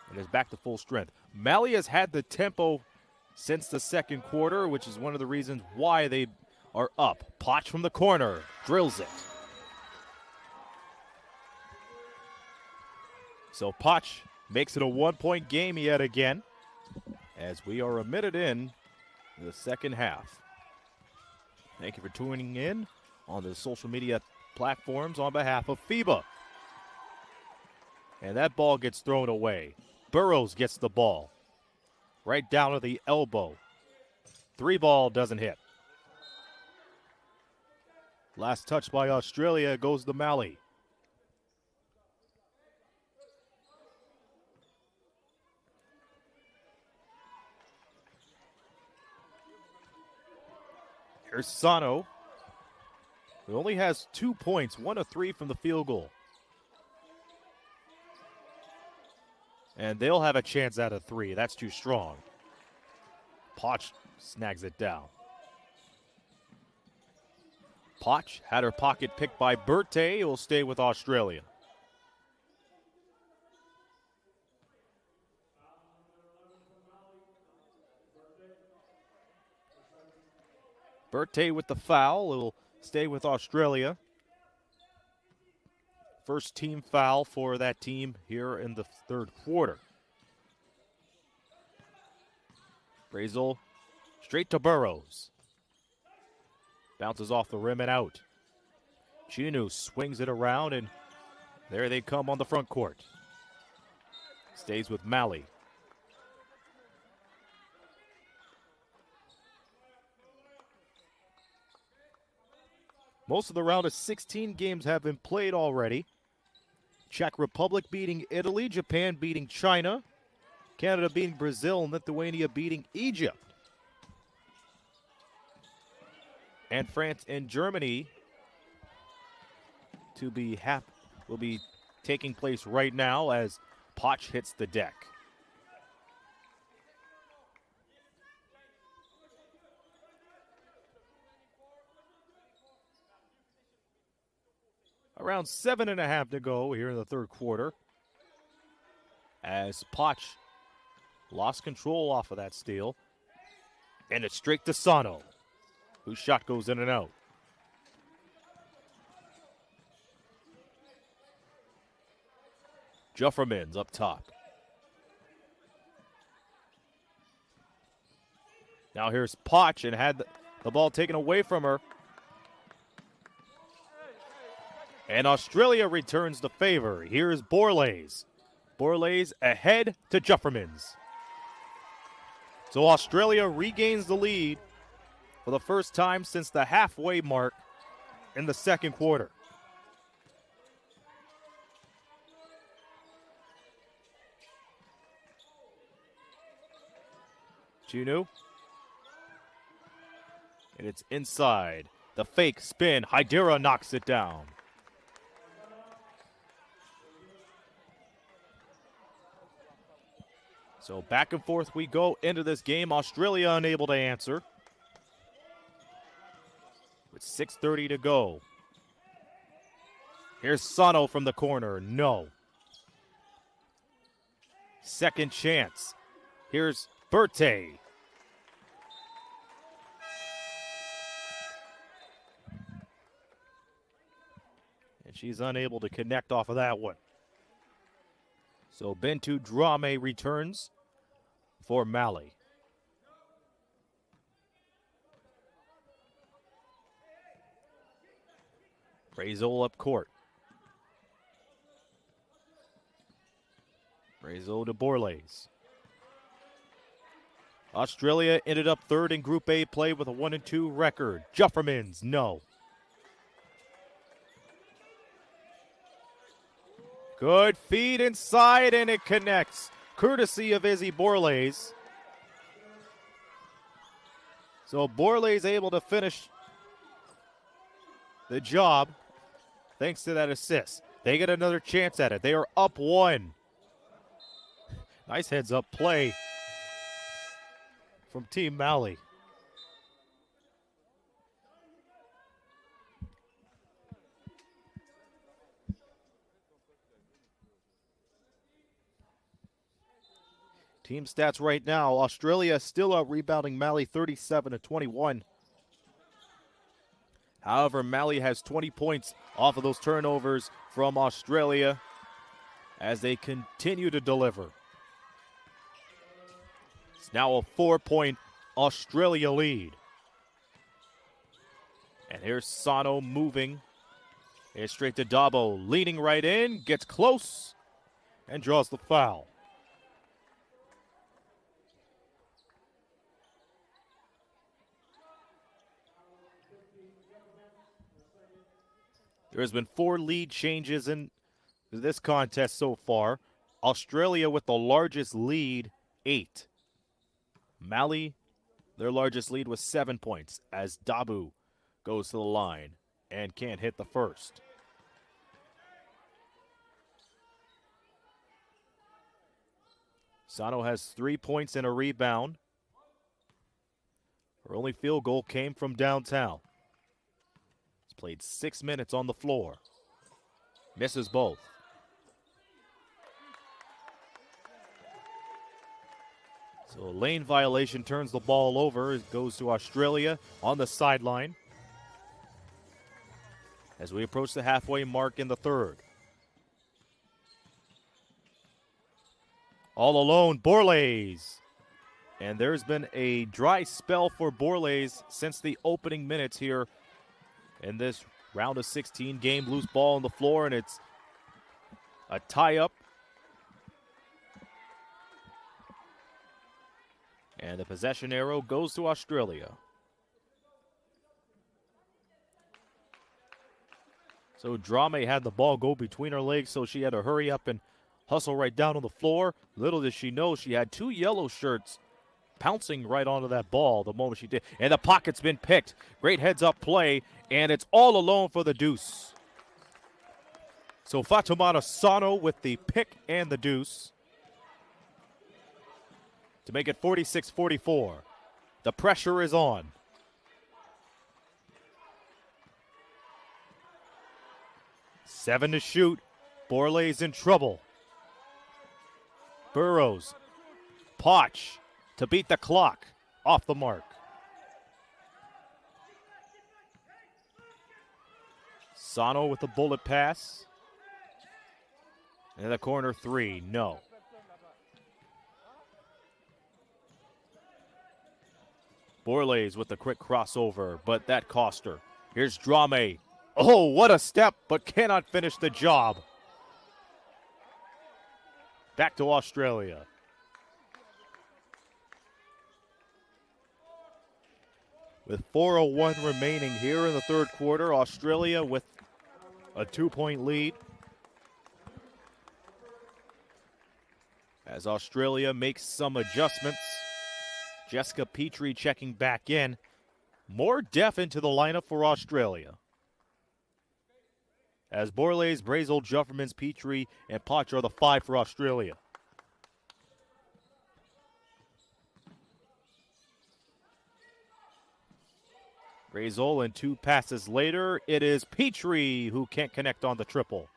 and is back to full strength. Mali has had the tempo since the second quarter, which is one of the reasons why they are up. Poch from the corner drills it. So Poch makes it a 1-point game yet again as we are a minute in the second half. Thank you for tuning in on the social media platforms on behalf of FIBA. And that ball gets thrown away. Burrows gets the ball right down to the elbow. 3-ball doesn't hit. Last touch by Australia goes to Mali. Here's Sano, who only has 2 points, 1 of 3 from the field goal. And they'll have a chance out of 3. That's too strong. Poch snags it down. Poch had her pocket picked by Berthe. Will stay with Australia. Berthe with the foul. It will stay with Australia. First team foul for that team here in the third quarter. Brazel straight to Burrows. Bounces off the rim and out. Chinu swings it around, and there they come on the front court. Stays with Mali. Most of the round of 16 games have been played already. Czech Republic beating Italy, Japan beating China, Canada beating Brazil, and Lithuania beating Egypt. And France and Germany will be taking place right now as Poch hits the deck. Around 7.5 to go here in the third quarter. As Poch lost control off of that steal. And it's straight to Sano, whose shot goes in and out. Jufferman's up top. Now here's Poch and had the ball taken away from her. And Australia returns the favor. Here's Borlase. Borlase ahead to Jufferman's. So Australia regains the lead for the first time since the halfway mark in the second quarter. Chunu. And it's inside. The fake spin. Hydera knocks it down. So back and forth we go into this game. Australia unable to answer. With 6:30 to go. Here's Sano from the corner. No. Second chance. Here's Berthe. And she's unable to connect off of that one. So Bentu Drame returns for Mali. Brazel up court. Brazel to Borlase. Australia ended up third in Group A play with a 1-2 record. Jufferman's, no. Good feed inside, and it connects, courtesy of Izzy Borlase. So Borlase able to finish the job thanks to that assist. They get another chance at it. They are up one. Nice heads-up play from Team Mali. Team stats right now. Australia still out rebounding Mali 37-21. However, Mali has 20 points off of those turnovers from Australia as they continue to deliver. It's now a 4-point Australia lead. And here's Sano moving. It's straight to Dabo, leaning right in, gets close, and draws the foul. There's been 4 lead changes in this contest so far. Australia with the largest lead, 8. Mali, their largest lead was 7 points as Dabu goes to the line and can't hit the first. Sano has 3 points and a rebound. Her only field goal came from downtown. Played 6 minutes on the floor. Misses both. So a lane violation turns the ball over. It goes to Australia on the sideline as we approach the halfway mark in the third. All alone, Borlase. And there's been a dry spell for Borlase since the opening minutes here in this round of 16 game. Loose ball on the floor, and it's a tie-up. And the possession arrow goes to Australia. So Drame had the ball go between her legs, so she had to hurry up and hustle right down on the floor. Little did she know she had 2 yellow shirts pouncing right onto that ball the moment she did. And the pocket's been picked. Great heads-up play, and it's all alone for the deuce. So Fatoumata Sano with the pick and the deuce to make it 46-44. The pressure is on. 7 to shoot. Borley's in trouble. Burrows. Poch to beat the clock. Off the mark. Sano with the bullet pass. And the corner three, no. Borley's with the quick crossover, but that cost her. Here's Drame. Oh, what a step, but cannot finish the job. Back to Australia. With 4:01 remaining here in the third quarter, Australia with a 2-point lead. As Australia makes some adjustments, Jessica Petrie checking back in. More depth into the lineup for Australia. As Borley's, Brazel, Juffermans, Petrie, and Poch are the 5 for Australia. Brazel, and 2 passes later, it is Petrie who can't connect on the triple.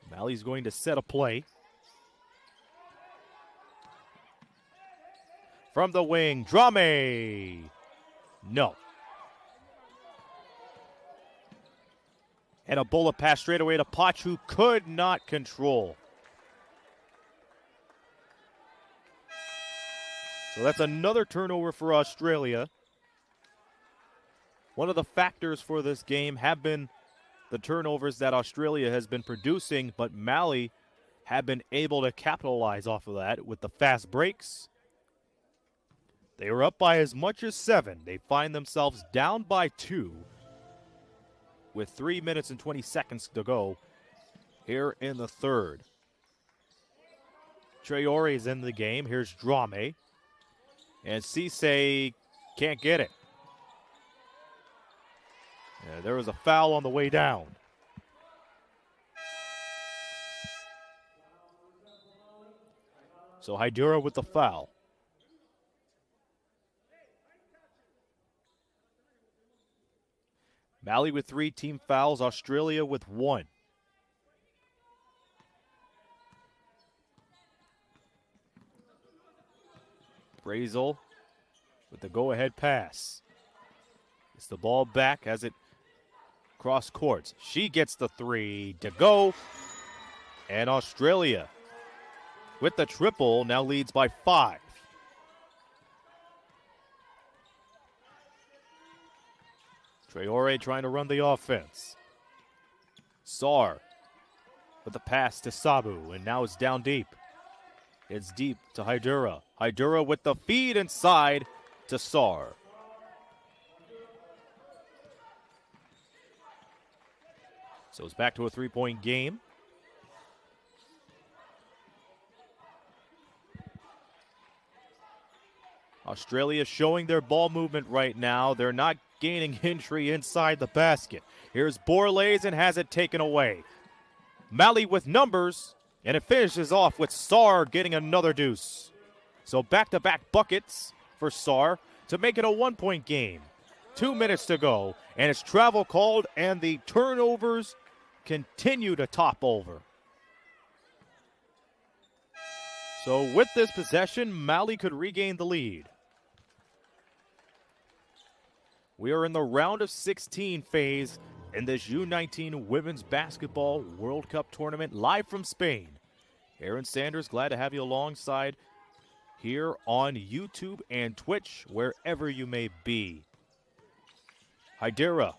Malley's going to set a play. From the wing, Drame. No. And a bullet pass straight away to Poch, who could not control. So that's another turnover for Australia. One of the factors for this game have been the turnovers that Australia has been producing, but Malley have been able to capitalize off of that with the fast breaks. They were up by as much as 7. They find themselves down by 2 with 3 minutes and 20 seconds to go here in the third. Traore is in the game. Here's Drame. And Cisse can't get it. Yeah, there was a foul on the way down. So Hydura with the foul. Malley with 3 team fouls, Australia with 1. Brazel with the go-ahead pass. Gets the ball back as it cross courts. She gets the 3 to go. And Australia with the triple now leads by 5. Traore trying to run the offense. Sarr with the pass to Sabu, and now it's down deep. It's deep to Hydura. Hydura with the feed inside to Sarr. So it's back to a 3-point game. Australia showing their ball movement right now. They're not gaining entry inside the basket. Here's Borley's and has it taken away. Malley with numbers, and it finishes off with Sarr getting another deuce. So back-to-back buckets for Sarr to make it a 1-point game. 2 minutes to go, and it's travel called, and the turnovers continue to top over. So with this possession, Malley could regain the lead. We are in the round of 16 phase in this U19 Women's Basketball World Cup Tournament live from Spain. Aaron Sanders, glad to have you alongside here on YouTube and Twitch, wherever you may be. Hydura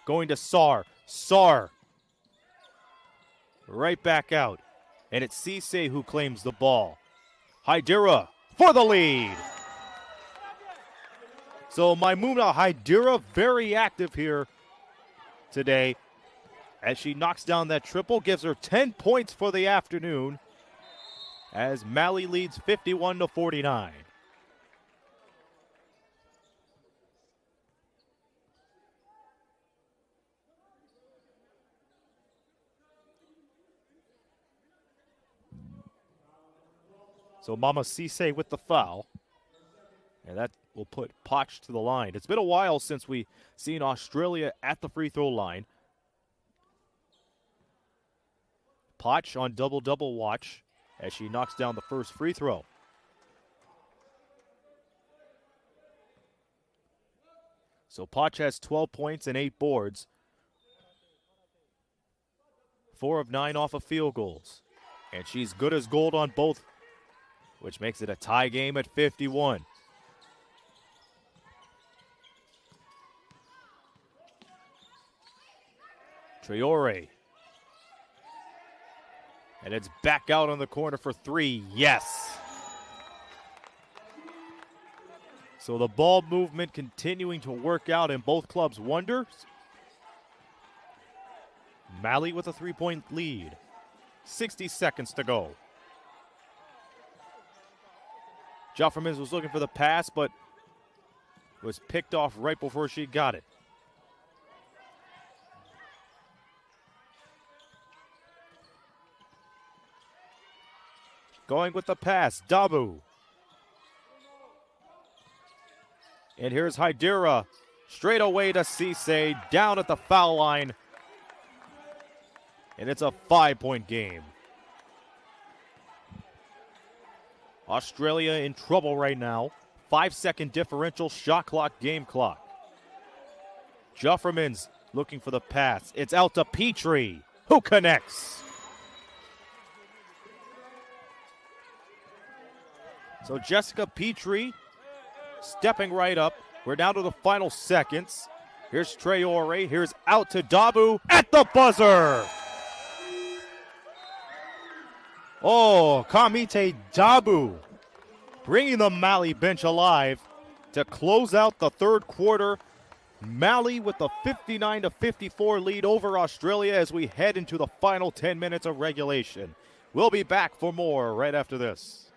going to Sarr. Sarr right back out. And it's Cisse who claims the ball. Hydura for the lead. So Maimouna Hydura very active here today as she knocks down that triple, gives her 10 points for the afternoon as Malley leads 51-49. So Mama Cisse with the foul. And that will put Potch to the line. It's been a while since we've seen Australia at the free throw line. Potch on double-double watch as she knocks down the first free throw. So Potch has 12 points and 8 boards. 4 of 9 off of field goals. And she's good as gold on both, which makes it a tie game at 51. Traore. And it's back out on the corner for 3. Yes. So the ball movement continuing to work out in both clubs' wonders. Mali with a 3-point lead. 60 seconds to go. Joffermans was looking for the pass, but was picked off right before she got it. Going with the pass, Dabu. And here's Hydera. Straight away to Cisse, down at the foul line. And it's a 5-point game. Australia in trouble right now. 5-second differential, shot clock, game clock. Joffermans looking for the pass. It's out to Petrie, who connects. So Jessica Petrie stepping right up. We're down to the final seconds. Here's Traore. Here's out to Dabu at the buzzer. Oh, Kamite Dabu bringing the Mali bench alive to close out the third quarter. Mali with the 59-54 lead over Australia as we head into the final 10 minutes of regulation. We'll be back for more right after this.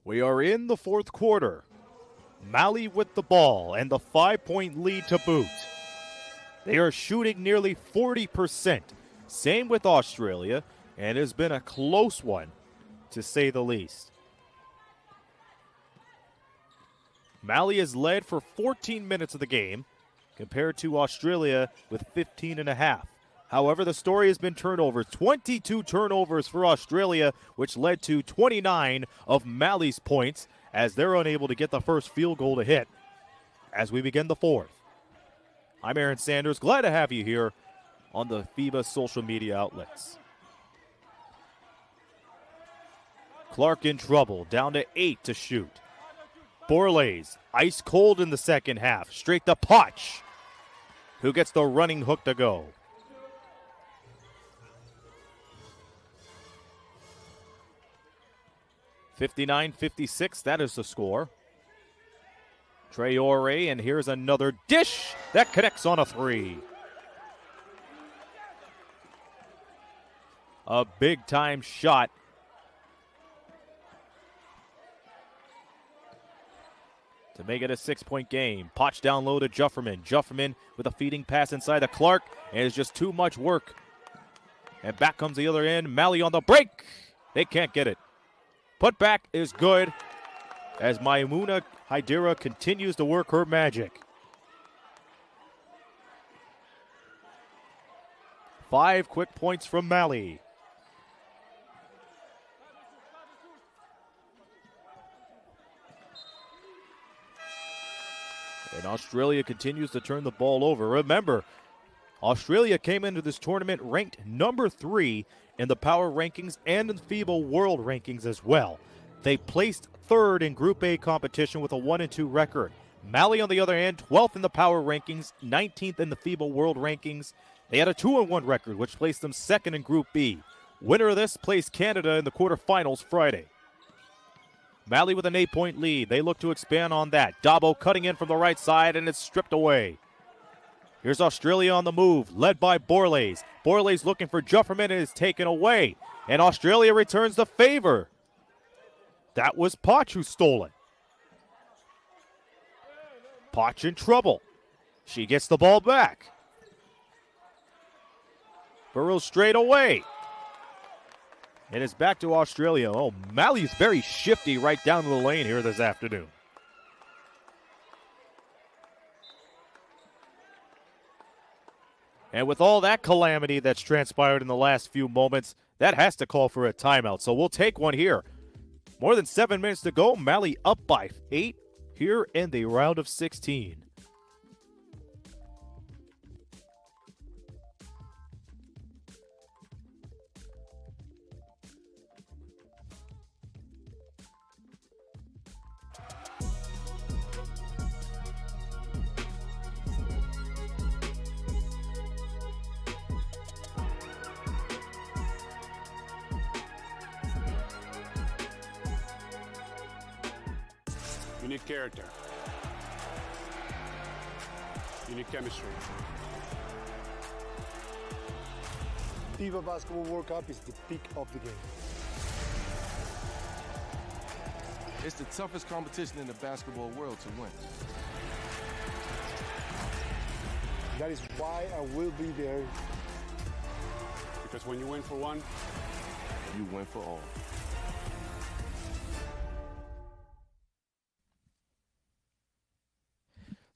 We are in the fourth quarter. Mali with the ball and the 5-point lead to boot. They are shooting nearly 40%. Same with Australia, and it has been a close one, to say the least. Mali has led for 14 minutes of the game, compared to Australia with 15 and a half. However, the story has been turnovers. 22 turnovers for Australia, which led to 29 of Mali's points as they're unable to get the first field goal to hit as we begin the fourth. I'm Aaron Sanders. Glad to have you here on the FIBA social media outlets. Clark in trouble, down to 8 to shoot. Borlase, ice cold in the second half. Straight to Potch, who gets the running hook to go. (59-56), that is the score. Traore, and here's another dish that connects on a 3. A big-time shot. To make it a 6-point game. Potch down low to Jufferman. Jufferman with a feeding pass inside to Clark. And it's just too much work. And back comes the other end. Malley on the break. They can't get it. Put back is good as Maimuna Haidira continues to work her magic. 5 quick points from Malley. And Australia continues to turn the ball over. Remember, Australia came into this tournament ranked number 3 in the power rankings and in FIBA World Rankings as well. They placed 3rd in Group A competition with a 1-2 record. Malley, on the other hand, 12th in the power rankings, 19th in the FIBA World Rankings. They had a 2-1 record, which placed them 2nd in Group B. Winner of this placed Canada in the quarterfinals Friday. Malley with an 8-point lead. They look to expand on that. Dabo cutting in from the right side, and it's stripped away. Here's Australia on the move, led by Borlase. Borlase looking for Jufferman, and is taken away. And Australia returns the favor. That was Potch who stole it. Potch in trouble. She gets the ball back. Burrows straight away. And it's back to Australia. Oh, Malley's very shifty right down the lane here this afternoon. And with all that calamity that's transpired in the last few moments, that has to call for a timeout. So we'll take one here. More than 7 minutes to go. Malley up by 8 here in the round of 16. You need character. You need chemistry. FIBA Basketball World Cup is the peak of the game. It's the toughest competition in the basketball world to win. That is why I will be there. Because when you win for one, You win for all.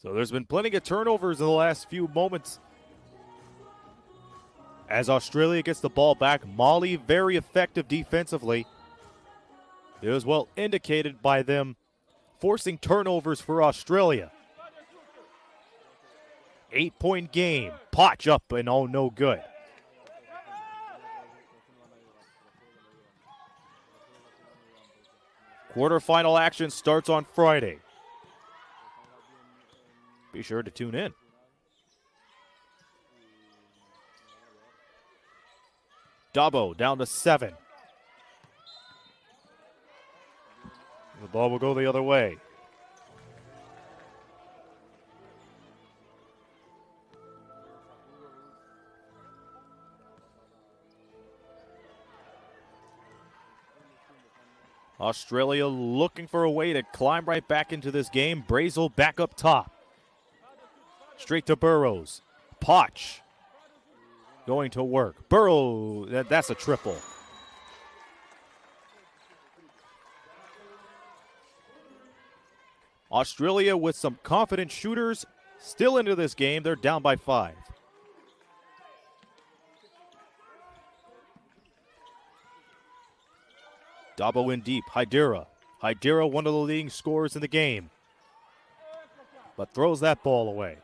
So there's been plenty of turnovers in the last few moments. As Australia gets the ball back, Mali very effective defensively. It was well indicated by them forcing turnovers for Australia. 8-point game. Potch up and oh, no good. Quarterfinal action starts on Friday. Be sure to tune in. Dabo down to 7. The ball will go the other way. Australia looking for a way to climb right back into this game. Brazel back up top. Straight to Burrows. Potch going to work. Burrow, that's a triple. Australia with some confident shooters still into this game. They're down by 5. Dabo in deep. Haidira. Haidira, one of the leading scorers in the game, but throws that ball away.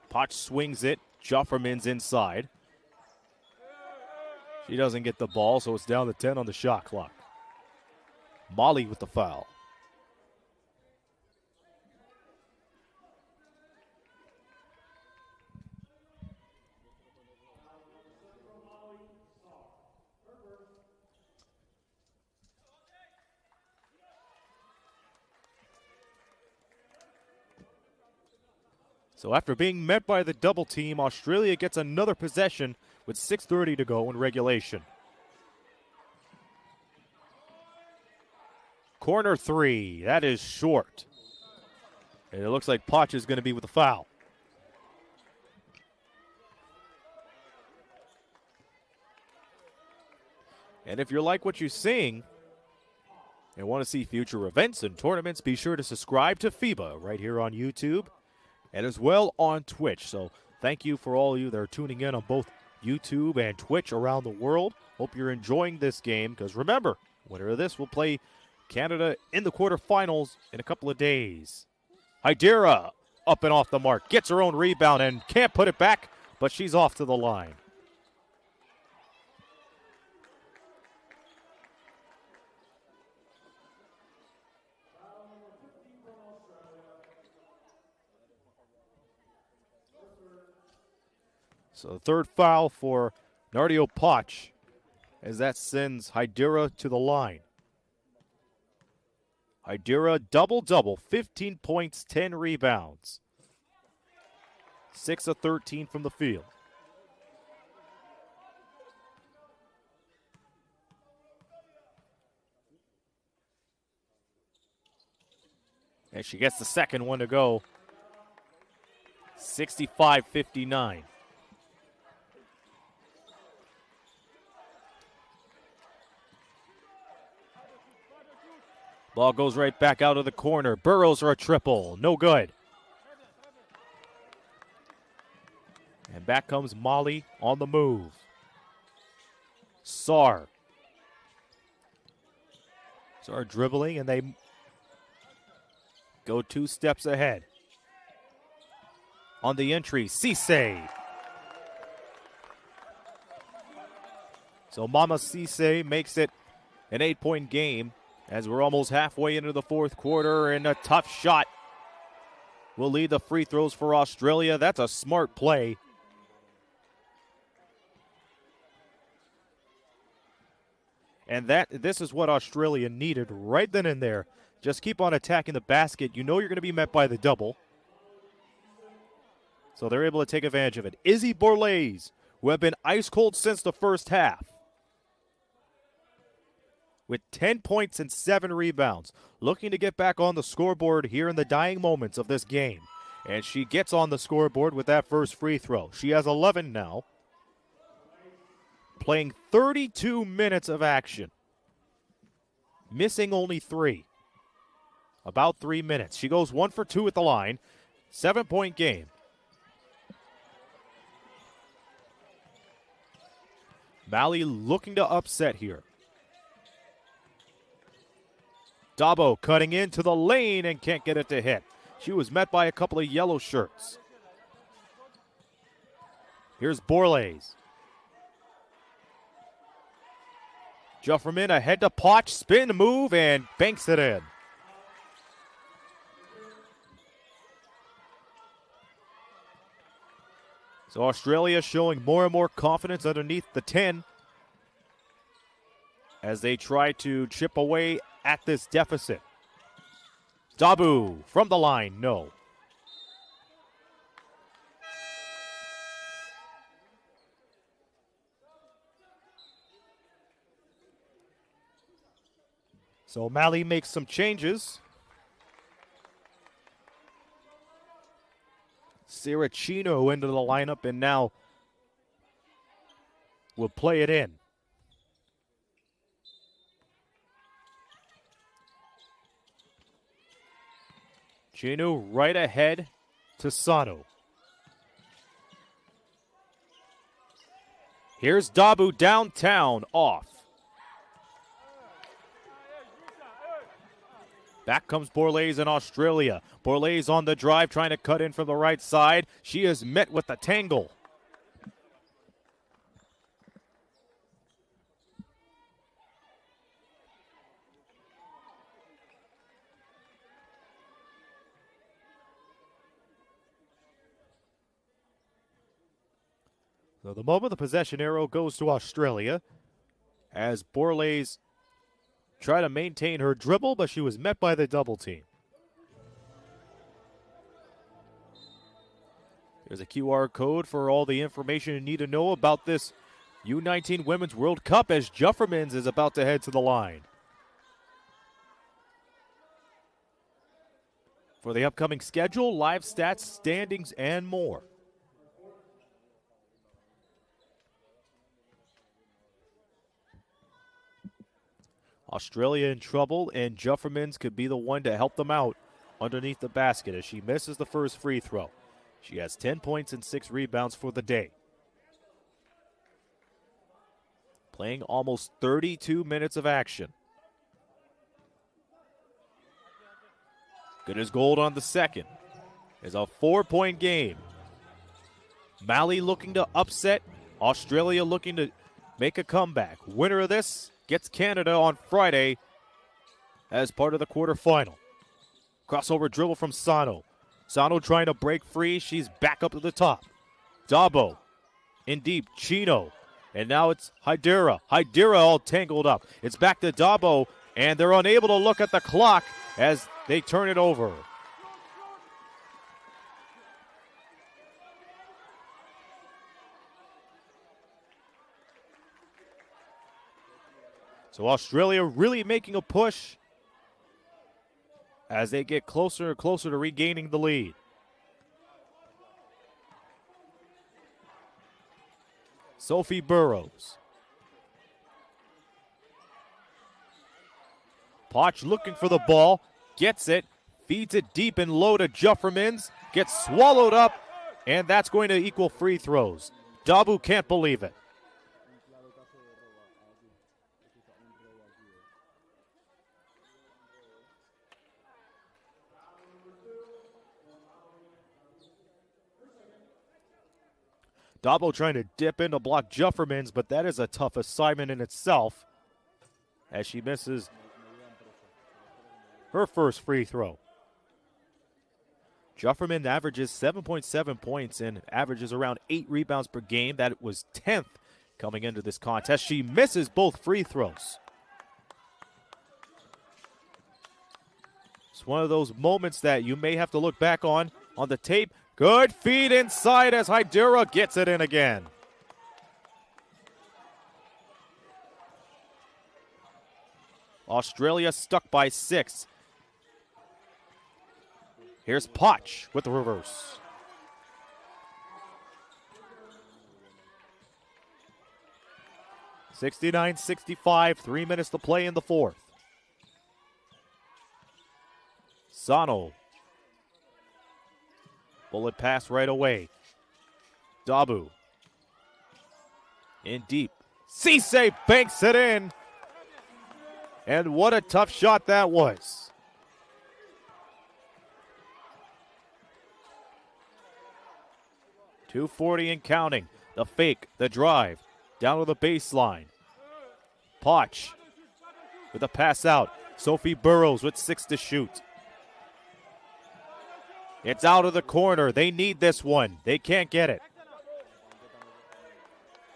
Potch swings it. Jufferman's inside. She doesn't get the ball, so it's down to 10 on the shot clock. Molly with the foul. So after being met by the double team, Australia gets another possession with 6:30 to go in regulation. Corner three, that is short. And it looks like Potch is going to be with a foul. And if you like what you're seeing and want to see future events and tournaments, be sure to subscribe to FIBA right here on YouTube and as well on Twitch. So thank you for all of you that are tuning in on both YouTube and Twitch around the world. Hope you're enjoying this game because remember, winner of this will play Canada in the quarterfinals in a couple of days. Hydera up and off the mark, gets her own rebound and can't put it back, but she's off to the line. So the third foul for Nardio Potch as that sends Hydera to the line. Hydera double-double, 15 points, 10 rebounds. 6 of 13 from the field. And she gets the second one to go. 65-59. Ball goes right back out of the corner. Burrows for a triple. No good. And back comes Molly on the move. Saar dribbling, and they go 2 steps ahead. On the entry, Cisse. So Mama Cisse makes it an 8-point game as we're almost halfway into the fourth quarter, and a tough shot will lead the free throws for Australia. That's a smart play. And this is what Australia needed right then and there. Just keep on attacking the basket. You know you're going to be met by the double. So they're able to take advantage of it. Izzy Borlase, who have been ice cold since the first half, with 10 points and 7 rebounds, looking to get back on the scoreboard here in the dying moments of this game. And she gets on the scoreboard with that first free throw. She has 11 now, playing 32 minutes of action, missing only 3, about 3 minutes. She goes 1 for 2 at the line, 7-point game. Mali looking to upset here. Dabo cutting into the lane and can't get it to hit. She was met by a couple of yellow shirts. Here's Borlase. Jufferman ahead to Potch, spin move, and banks it in. So Australia showing more and more confidence underneath the 10 as they try to chip away at this deficit. Dabu from the line, no. So Mali makes some changes. Saracino into the lineup and now will play it in. Chino right ahead to Sano. Here's Dabu downtown, off. Back comes Borlase in Australia. Borlase on the drive, trying to cut in from the right side. She is met with the tangle. So the moment the possession arrow goes to Australia as Borlase tried to maintain her dribble, but she was met by the double team. There's a QR code for all the information you need to know about this U19 Women's World Cup as Juffermans is about to head to the line. For the upcoming schedule, live stats, standings, and more. Australia in trouble, and Juffermans could be the one to help them out underneath the basket as she misses the first free throw. She has 10 points and 6 rebounds for the day. Playing almost 32 minutes of action. Good as gold on the second. It's a 4-point game. Mali looking to upset. Australia looking to make a comeback. Winner of this gets Canada on Friday as part of the quarterfinal. Crossover dribble from Sano. Sano trying to break free. She's back up to the top. Dabo in deep. Chino. And now it's Hydera. Hydera all tangled up. It's back to Dabo, and they're unable to look at the clock as they turn it over. So Australia really making a push as they get closer and closer to regaining the lead. Sophie Burrows. Potch looking for the ball, gets it, feeds it deep and low to Juffermans, gets swallowed up, and that's going to equal free throws. Dabu can't believe it. Dabo trying to dip in to block Juffermans, but that is a tough assignment in itself as she misses her first free throw. Jufferman averages 7.7 points and averages around 8 rebounds per game. That was 10th coming into this contest. She misses both free throws. It's one of those moments that you may have to look back on the tape. Good feed inside as Hydera gets it in again. Australia stuck by 6. Here's Potch with the reverse. (69-65), 3 minutes to play in the fourth. Sano. Bullet pass right away. Dabu. In deep. Cisse banks it in. And what a tough shot that was. .240 and counting. The fake, the drive. Down to the baseline. Potch with a pass out. Sophie Burrows with 6 to shoot. It's out of the corner. They need this one. They can't get it.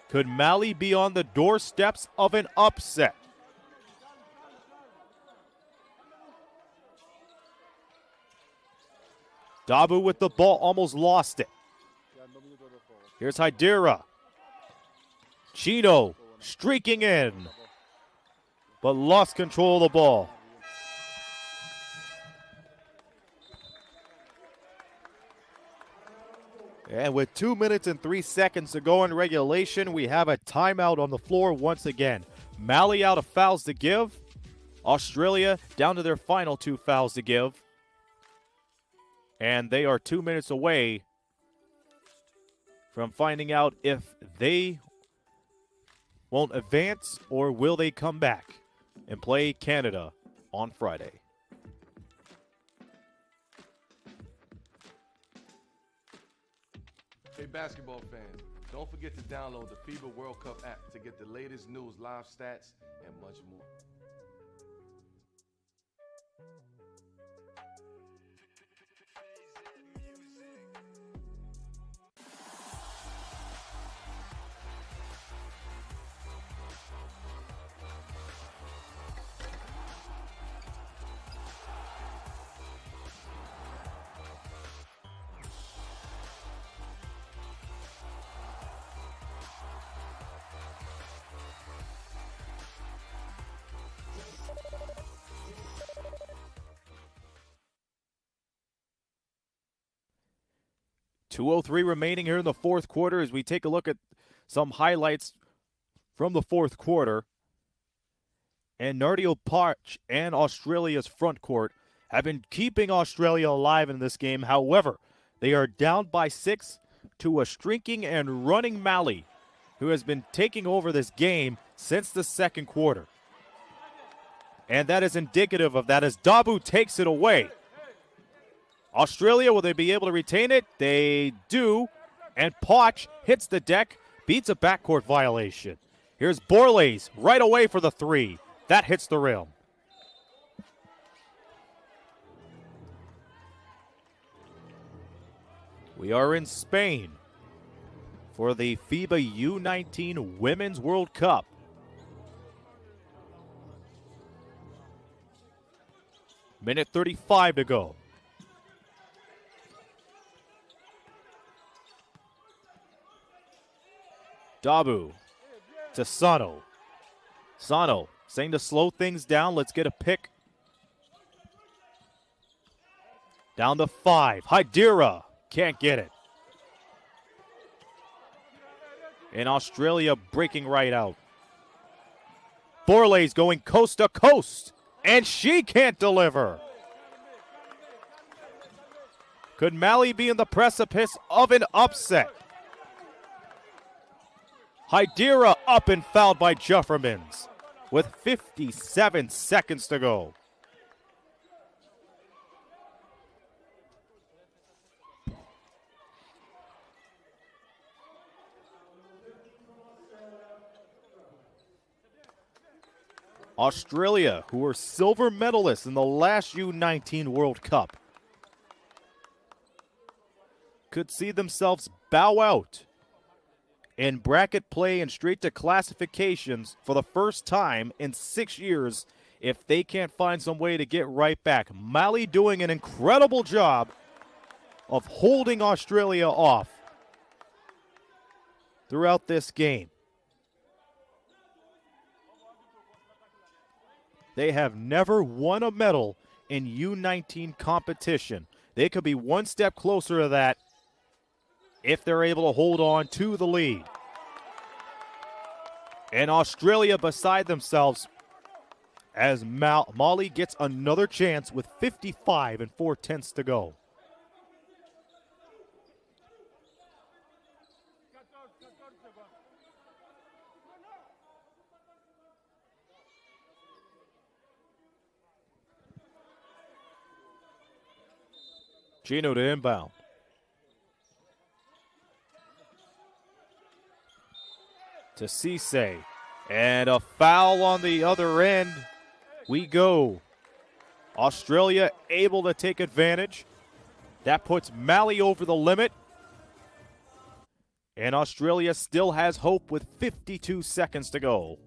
Could Mali be on the doorsteps of an upset? Dabu with the ball, almost lost it. Here's Hydera. Chino streaking in, but lost control of the ball. And with 2 minutes and 3 seconds to go in regulation, we have a timeout on the floor once again. Mali out of fouls to give. Australia down to their final 2 fouls to give. And they are 2 minutes away from finding out if they won't advance or will they come back and play Canada on Friday. Hey basketball fans, don't forget to download the FIBA World Cup app to get the latest news, live stats, and much more. 2:03 remaining here in the fourth quarter as we take a look at some highlights from the fourth quarter. And Nardio Poch and Australia's front court have been keeping Australia alive in this game. However, they are down by 6 to a streaking and running Mali, who has been taking over this game since the second quarter. And that is indicative of that as Dabu takes it away. Australia, will they be able to retain it? They do. And Poch hits the deck, beats a backcourt violation. Here's Borles right away for the three. That hits the rim. We are in Spain for the FIBA U19 Women's World Cup. Minute 35 to go. Dabu to Sano. Sano saying to slow things down. Let's get a pick. Down to 5. Hydira can't get it. And Australia breaking right out. Borles going coast to coast. And she can't deliver. Could Mali be in the precipice of an upset? Hydira up and fouled by Juffermans with 57 seconds to go. Australia, who were silver medalists in the last U19 World Cup, could see themselves bow out in bracket play and straight to classifications for the first time in 6 years if they can't find some way to get right back. Mali doing an incredible job of holding Australia off throughout this game. They have never won a medal in U19 competition. They could be one step closer to that if they're able to hold on to the lead. And Australia beside themselves as Mali gets another chance with 55 and 4/10 to go. Gino to inbound. To Cisse. And a foul on the other end. We go. Australia able to take advantage. That puts Mali over the limit. And Australia still has hope with 52 seconds to go.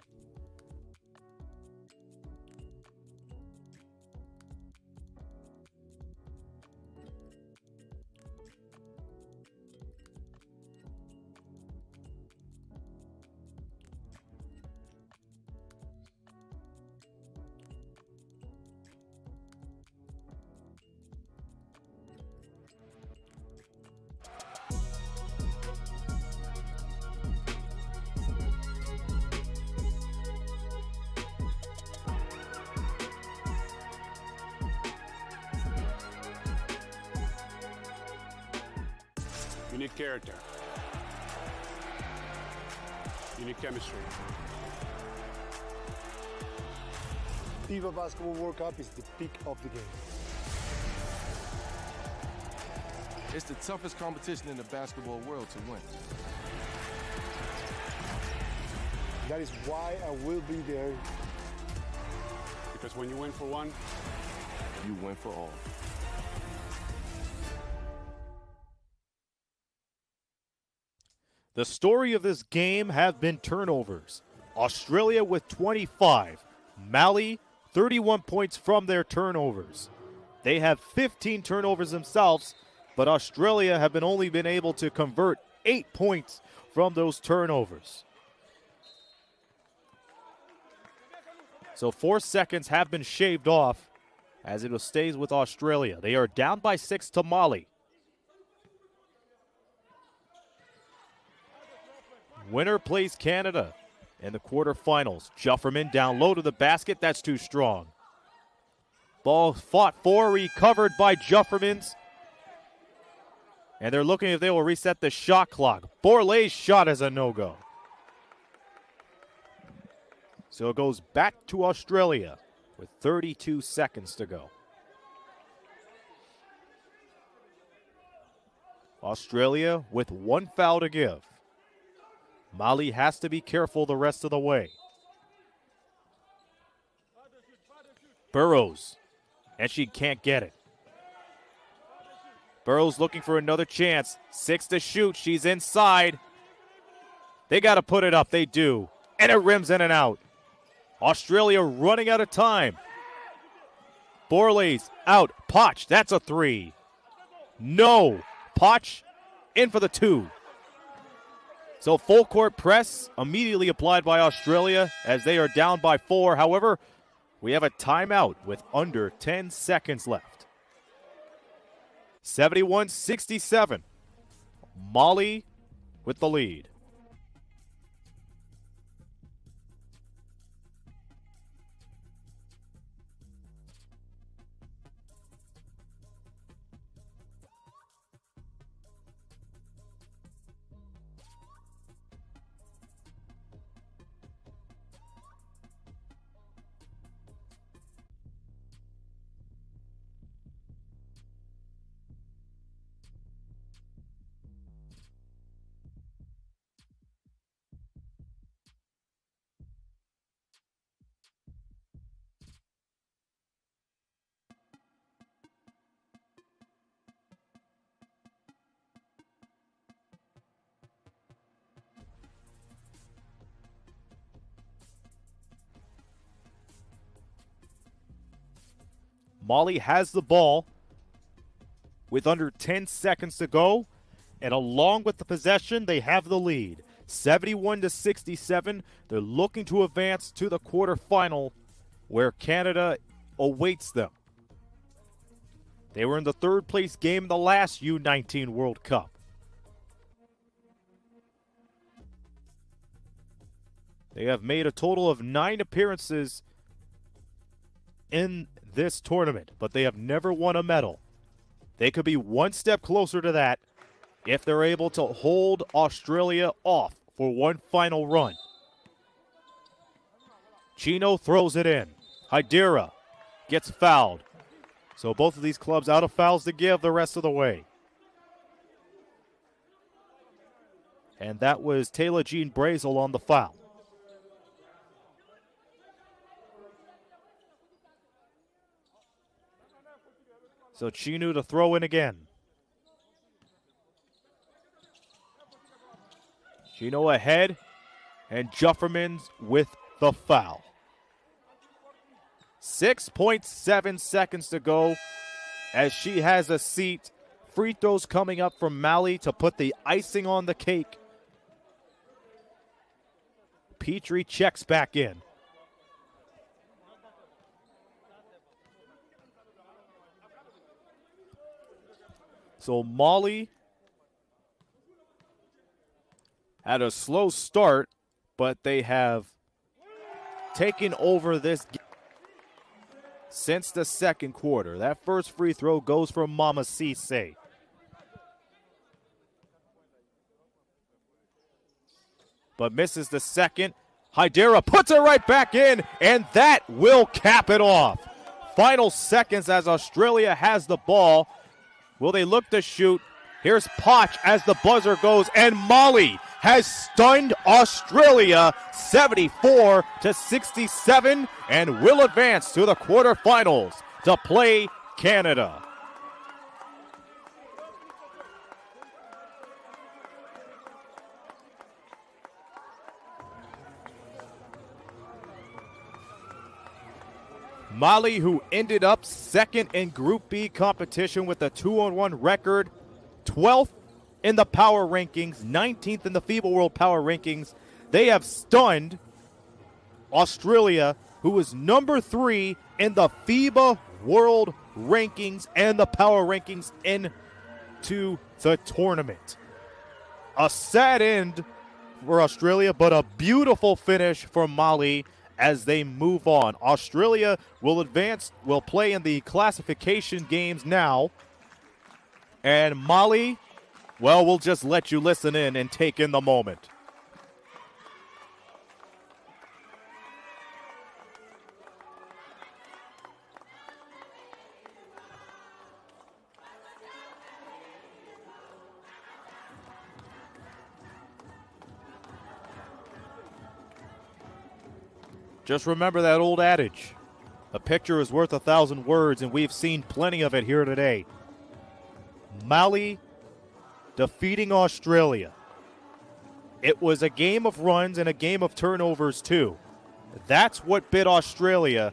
You need character. You need chemistry. FIBA Basketball World Cup is the peak of the game. It's the toughest competition in the basketball world to win. That is why I will be there. Because when you win for one, You win for all. The story of this game have been turnovers. Australia with 25. Mali, 31 points from their turnovers. They have 15 turnovers themselves, but Australia have only been able to convert 8 points from those turnovers. So 4 seconds have been shaved off as it stays with Australia. They are down by 6 to Mali. Winner plays Canada in the quarterfinals. Jufferman down low to the basket. That's too strong. Ball fought for, recovered by Jufferman's. And they're looking if they will reset the shot clock. Borlay's shot is a no-go. So it goes back to Australia with 32 seconds to go. Australia with one foul to give. Mali has to be careful the rest of the way. Burrows, and she can't get it. Burrows looking for another chance. 6 to shoot. She's inside. They got to put it up. They do. And it rims in and out. Australia running out of time. Borlay's out. Potch, that's a 3. No. Potch in for the 2. So full court press immediately applied by Australia as they are down by 4. However, we have a timeout with under 10 seconds left. 71-67. Mali with the lead. Mali has the ball with under 10 seconds to go, and along with the possession, they have the lead. 71-67. They're looking to advance to the quarterfinal where Canada awaits them. They were in the third place game in the last U19 World Cup. They have made a total of 9 appearances in this tournament, but they have never won a medal. They could be one step closer to that if they're able to hold Australia off for one final run. Chino throws it in. Hydera gets fouled. So both of these clubs out of fouls to give the rest of the way. And that was Taylor Jean Brazel on the foul. So Chinu to throw in again. Chino ahead, and Jufferman's with the foul. 6.7 seconds to go as she has a seat. Free throws coming up from Mali to put the icing on the cake. Petrie checks back in. So Mali had a slow start, but they have taken over this game since the second quarter. That first free throw goes for Mama Cisse. But misses the second. Hydera puts it right back in, and that will cap it off. Final seconds as Australia has the ball. Will they look to shoot? Here's Potch as the buzzer goes, and Mali has stunned Australia 74-67 and will advance to the quarterfinals to play Canada. Mali, who ended up second in Group B competition with a 2-1 record, 12th in the power rankings, 19th in the FIBA World Power Rankings. They have stunned Australia, who was number 3 in the FIBA World Rankings and the Power Rankings into the tournament. A sad end for Australia, but a beautiful finish for Mali as they move on. Australia will play in the classification games now. And Mali, well, we'll just let you listen in and take in the moment. Just remember that old adage, a picture is worth 1,000 words, and we've seen plenty of it here today. Mali defeating Australia. It was a game of runs and a game of turnovers too. That's what bit Australia.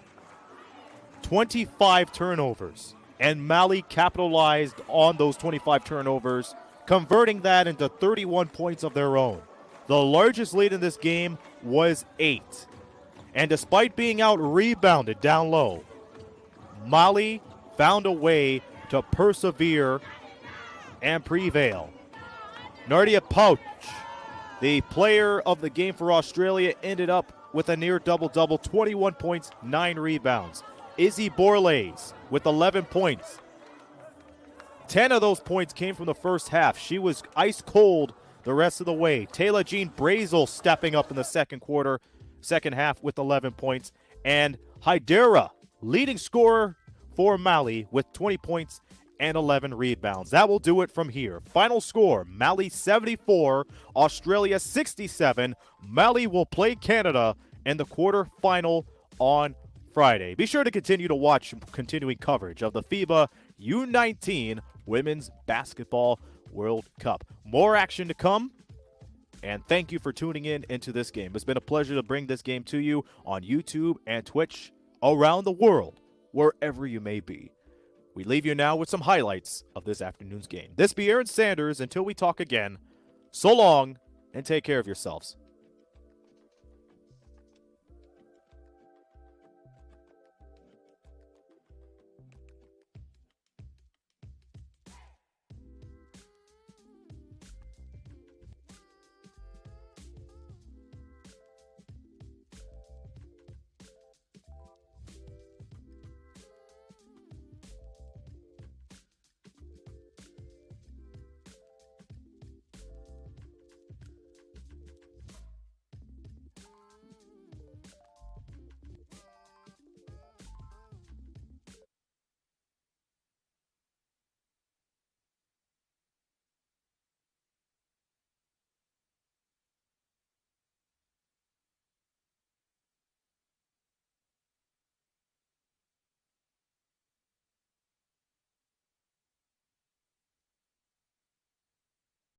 25 turnovers, and Mali capitalized on those 25 turnovers, converting that into 31 points of their own. The largest lead in this game was 8. And despite being out-rebounded down low, Mali found a way to persevere and prevail. Nardia Pouch, the player of the game for Australia, ended up with a near double-double, 21 points, 9 rebounds. Izzy Borlays with 11 points. 10 of those points came from the first half. She was ice cold the rest of the way. Taylor Jean Brazel stepping up in the second half with 11 points. And Hydera, leading scorer for Mali with 20 points and 11 rebounds. That will do it from here. Final score, Mali 74, Australia 67. Mali will play Canada in the quarterfinal on Friday. Be sure to continue to watch continuing coverage of the FIBA U19 Women's Basketball World Cup. More action to come. And thank you for tuning in into this game. It's been a pleasure to bring this game to you on YouTube and Twitch around the world, wherever you may be. We leave you now with some highlights of this afternoon's game. This be Aaron Sanders. Until we talk again, so long and take care of yourselves.